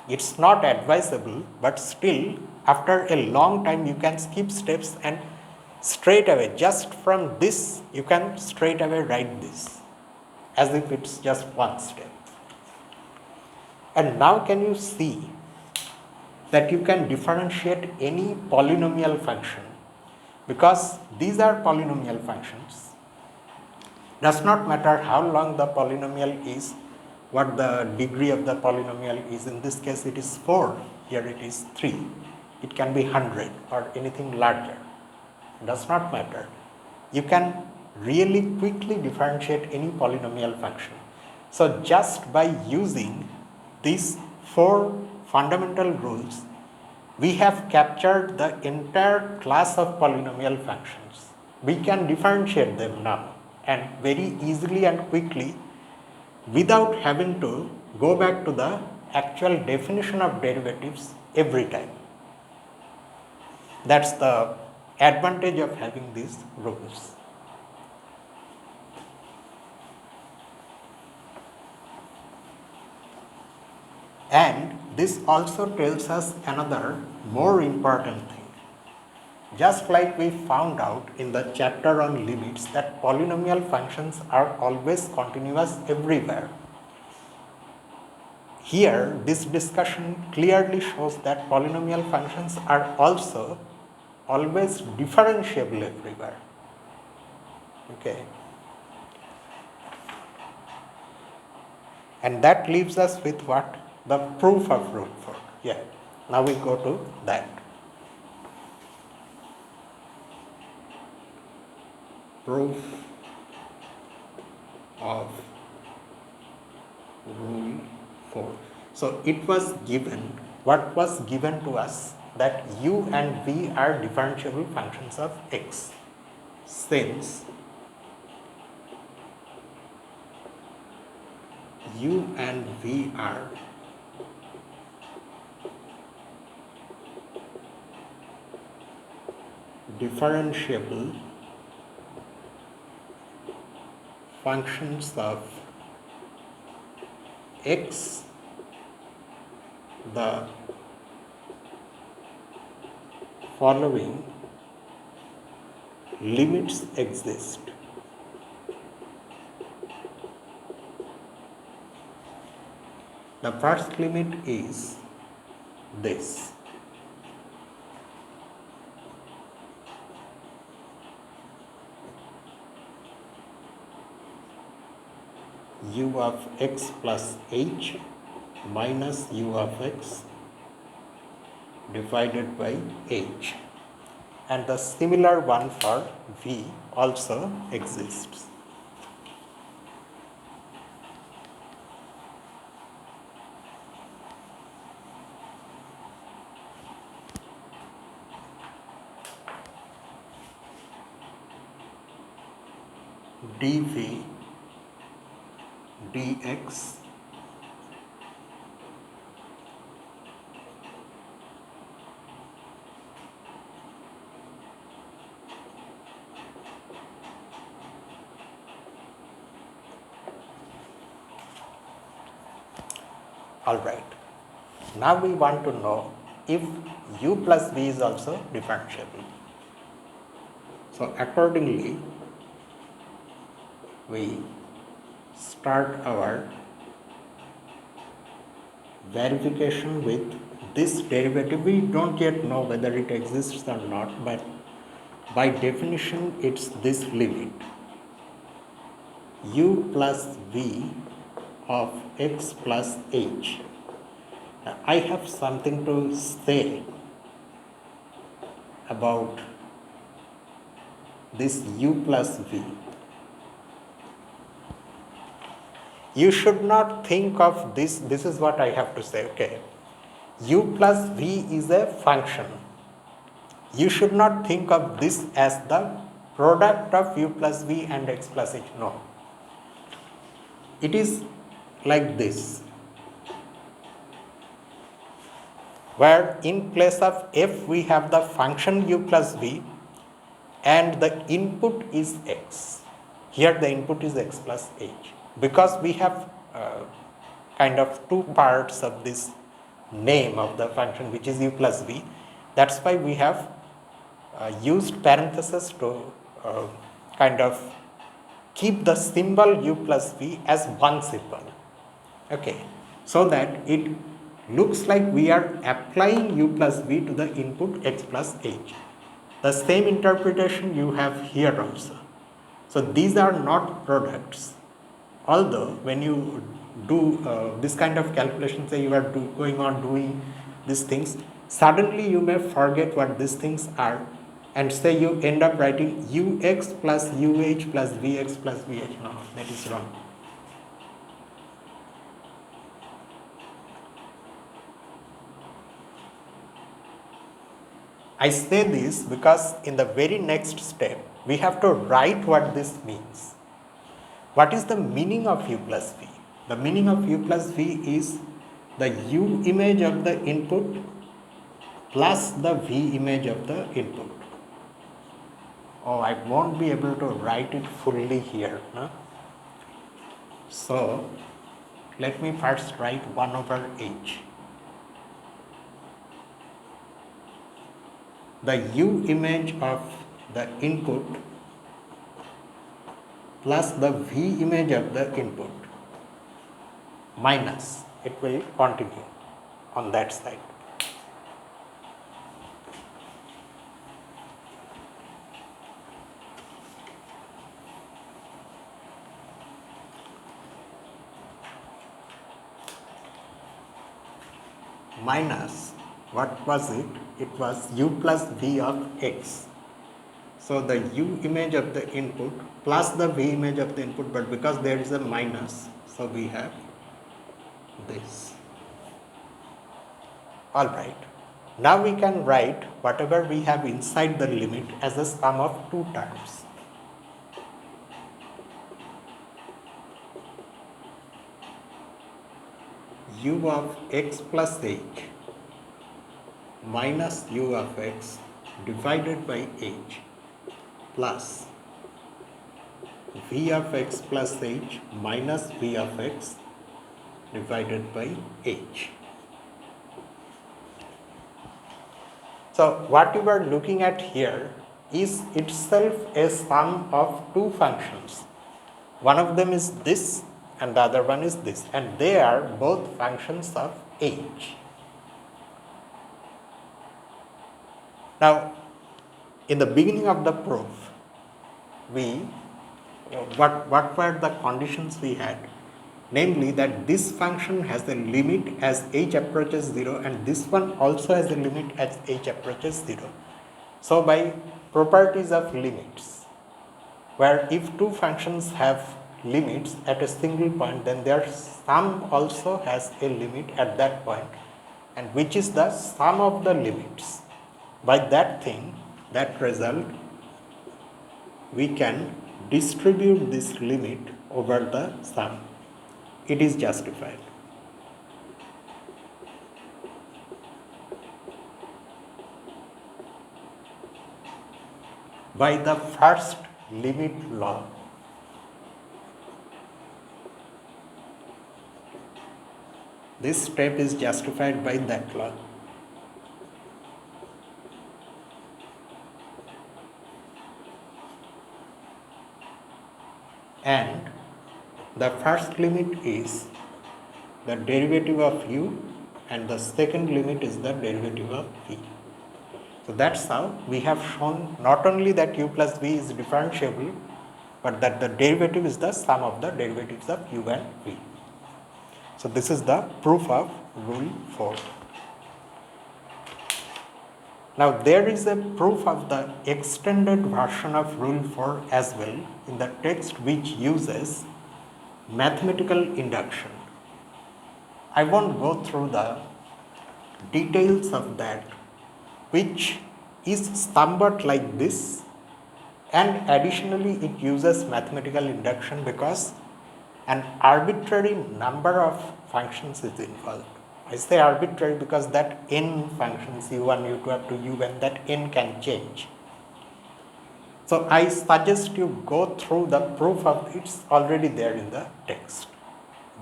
It's not advisable, but still after a long time you can skip steps and straight away, just from this, you can straight away write this as if it's just one step. And now can you see that you can differentiate any polynomial function, because these are polynomial functions. Does not matter how long the polynomial is, what the degree of the polynomial is. In this case it is 4, here it is 3. It can be 100 or anything larger. Does not matter. You can really quickly differentiate any polynomial function. So just by using these 4 fundamental rules, we have captured the entire class of polynomial functions. We can differentiate them now and very easily and quickly without having to go back to the actual definition of derivatives every time. That's the advantage of having these rules. And this also tells us another more important thing. Just like we found out in the chapter on limits that polynomial functions are always continuous everywhere, here this discussion clearly shows that polynomial functions are also always differentiable everywhere. Okay. And that leaves us with what? The proof of rule 4. Yeah. Now we go to that. Proof of rule 4. So it was given, what was given to us, that u and v are differentiable functions of x, since u and v are differentiable functions of x, the following limits exist. The first limit is this. U of x plus h minus u of x divided by h, and the similar one for v also exists. dv dx Alright. Now we want to know if u plus v is also differentiable. So accordingly, we start our verification with this derivative. We don't yet know whether it exists or not, but by definition it's this limit u plus v of x plus h. Now, I have something to say about this u plus v. You should not think of this is what I have to say, okay. U plus v is a function. You should not think of this as the product of u plus v and x plus h, no. It is like this, where in place of f we have the function u plus v and the input is x. Here the input is x plus h. Because we have kind of two parts of this name of the function, which is u plus v, that's why we have used parentheses to kind of keep the symbol u plus v as one symbol, okay, so that it looks like we are applying u plus v to the input x plus h. The same interpretation you have here also. So these are not products. Although when you do this kind of calculation, say you are going on doing these things, suddenly you may forget what these things are and say you end up writing ux plus uh plus vx plus vh. No, that is wrong. I say this because in the very next step, we have to write what this means. What is the meaning of u plus v? The meaning of u plus v is the u image of the input plus the v image of the input. Oh, I won't be able to write it fully here. No? So, let me first write 1 over h. The u image of the input plus the v image of the input minus, it will continue on that side. Minus, what was it? It was u plus v of x. So the u image of the input plus the v image of the input, but because there is a minus, so we have this. Alright. Now we can write whatever we have inside the limit as a sum of two terms. U of x plus h minus u of x divided by h plus v of x plus h minus v of x divided by h. So what you are looking at here is itself a sum of two functions. One of them is this and the other one is this, and they are both functions of h. Now, in the beginning of the proof, what were the conditions we had? Namely, that this function has a limit as h approaches 0 and this one also has a limit as h approaches 0. So, by properties of limits, where if two functions have limits at a single point, then their sum also has a limit at that point, and which is the sum of the limits. By that thing, that result, we can distribute this limit over the sum. It is justified. By the first limit law. This step is justified by that law. And the first limit is the derivative of u and the second limit is the derivative of v. So that's how we have shown not only that u plus v is differentiable, but that the derivative is the sum of the derivatives of u and v. So this is the proof of rule 4. Now there is a proof of the extended version of rule 4 as well in the text, which uses mathematical induction. I won't go through the details of that, which is somewhat like this, and additionally it uses mathematical induction because an arbitrary number of functions is involved. I say arbitrary because that n functions u1, u2 up to un, that n can change. So I suggest you go through the proof of it's already there in the text.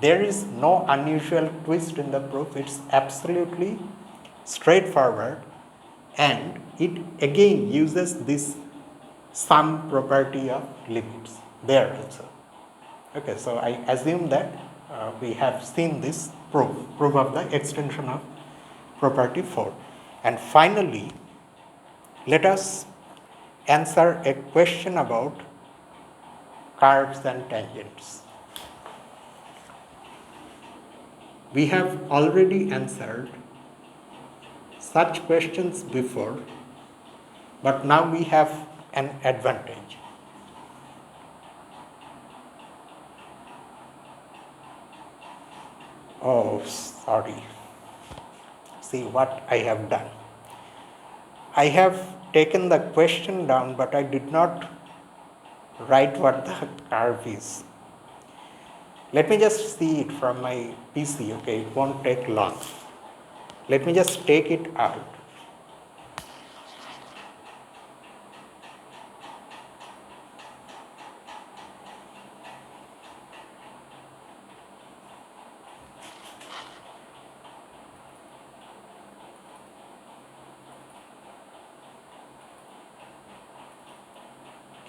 There is no unusual twist in the proof, it's absolutely straightforward, and it again uses this sum property of limits there also. Okay, so I assume that we have seen this proof of the extension of property 4. And finally, let us answer a question about curves and tangents. We have already answered such questions before, but now we have an advantage. Oh, sorry. See what I have done. I have taken the question down, but I did not write what the curve is. Let me just see it from my PC, okay, it won't take long. Let me just take it out.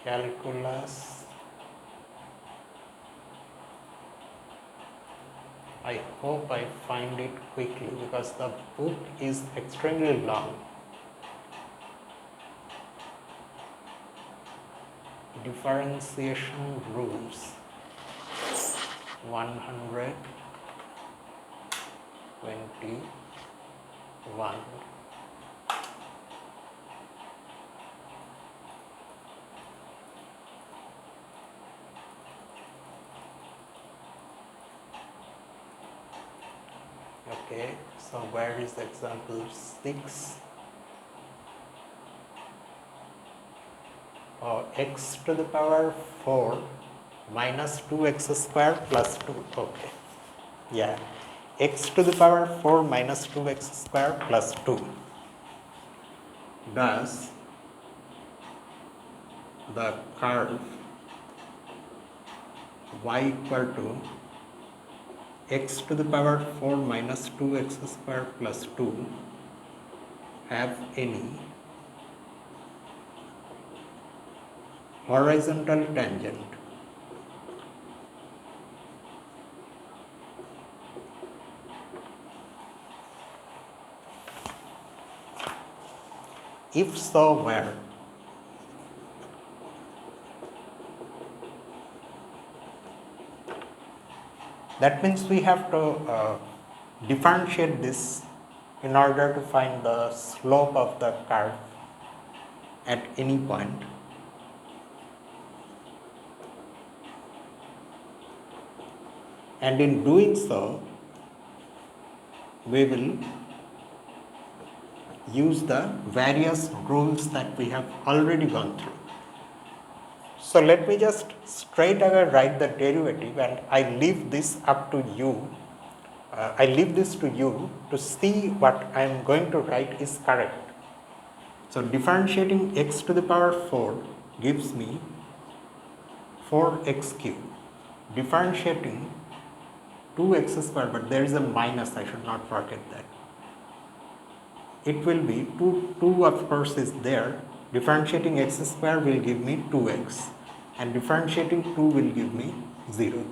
Calculus. I hope I find it quickly because the book is extremely long. Differentiation Rules 121. Okay, so where is example 6? X to the power 4 minus 2x square plus 2. Okay, yeah, x to the power 4 minus 2x square plus 2. Thus, the curve y equal to x to the power 4 minus 2x square plus 2 have any horizontal tangent if so, where? That means we have to differentiate this in order to find the slope of the curve at any point. And in doing so, we will use the various rules that we have already gone through. So let me just straight away write the derivative, and I leave this up to you. I leave this to you to see what I am going to write is correct. So differentiating x to the power 4 gives me 4x cubed. Differentiating 2x square, but there is a minus, I should not forget that. It will be 2 of course is there. Differentiating x square will give me 2x and differentiating 2 will give me 0.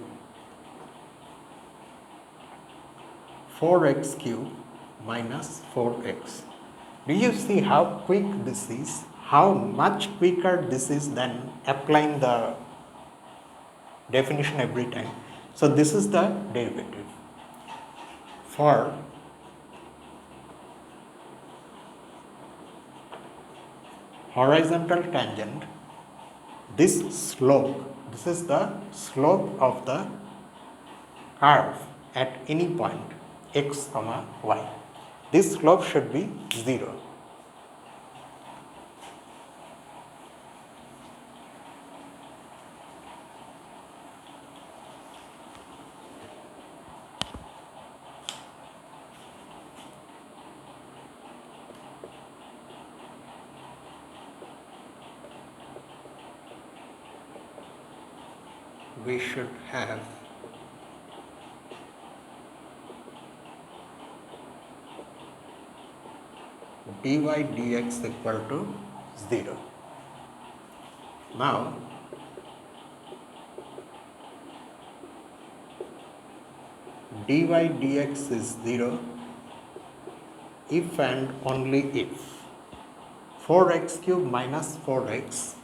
4x cube minus 4x. Do you see how quick this is? How much quicker this is than applying the definition every time. So this is the derivative. For horizontal tangent, this is the slope of the curve at any point x comma y. This slope should be 0. We should have dy dx equal to 0. Now, dy dx is 0 if and only if 4x cube minus 4x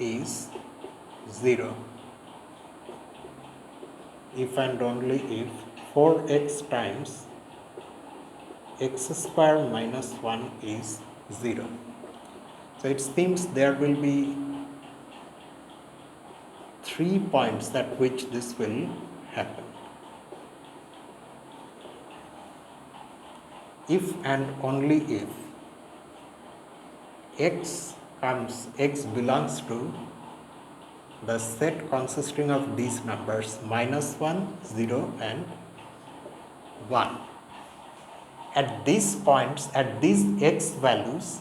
is 0, if and only if 4x times x square minus 1 is 0. So it seems there will be 3 points at which this will happen. If and only if x belongs to the set consisting of these numbers minus 1, 0 and 1. At these points, at these x values,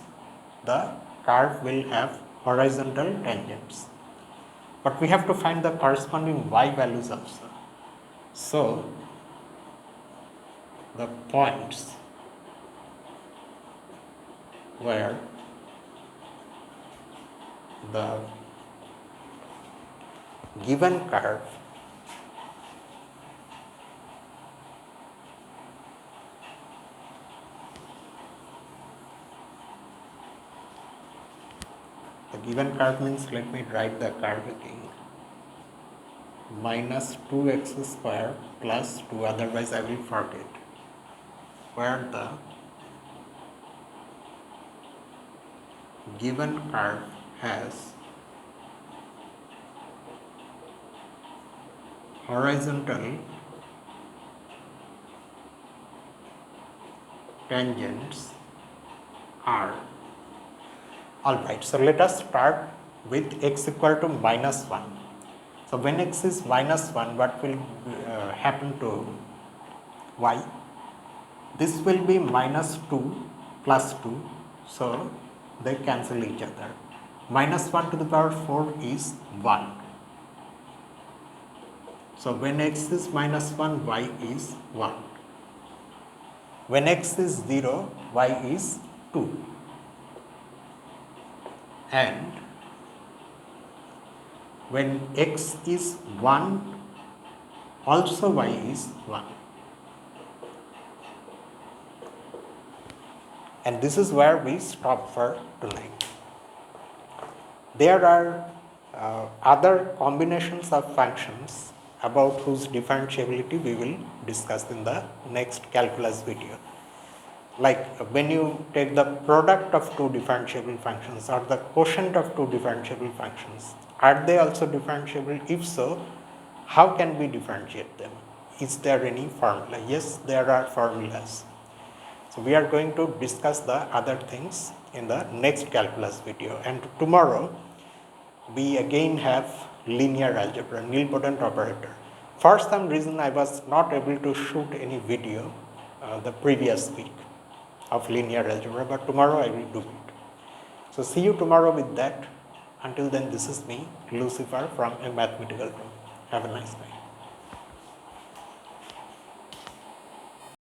the curve will have horizontal tangents. But we have to find the corresponding y values also. So, the points where the given curve means, let me write the curve again, minus 2x square plus 2, otherwise I will forget, where the given curve has horizontal tangents are. Alright, so let us start with x equal to minus 1. So when x is minus 1, what will happen to y? This will be minus 2 plus 2, so they cancel each other. Minus 1 to the power 4 is 1. So when x is minus 1, y is 1. When x is 0, y is 2. And when x is 1, also y is 1. And this is where we stop for tonight. There are other combinations of functions about whose differentiability we will discuss in the next calculus video. Like when you take the product of two differentiable functions or the quotient of two differentiable functions, are they also differentiable? If so, how can we differentiate them? Is there any formula? Yes, there are formulas. So we are going to discuss the other things in the next calculus video. And tomorrow we again have linear algebra, nilpotent operator. For some reason I was not able to shoot any video the previous week of linear algebra, but tomorrow I will do it. So see you tomorrow with that. Until then, this is me, Lucifer from a mathematical room. Have a nice night.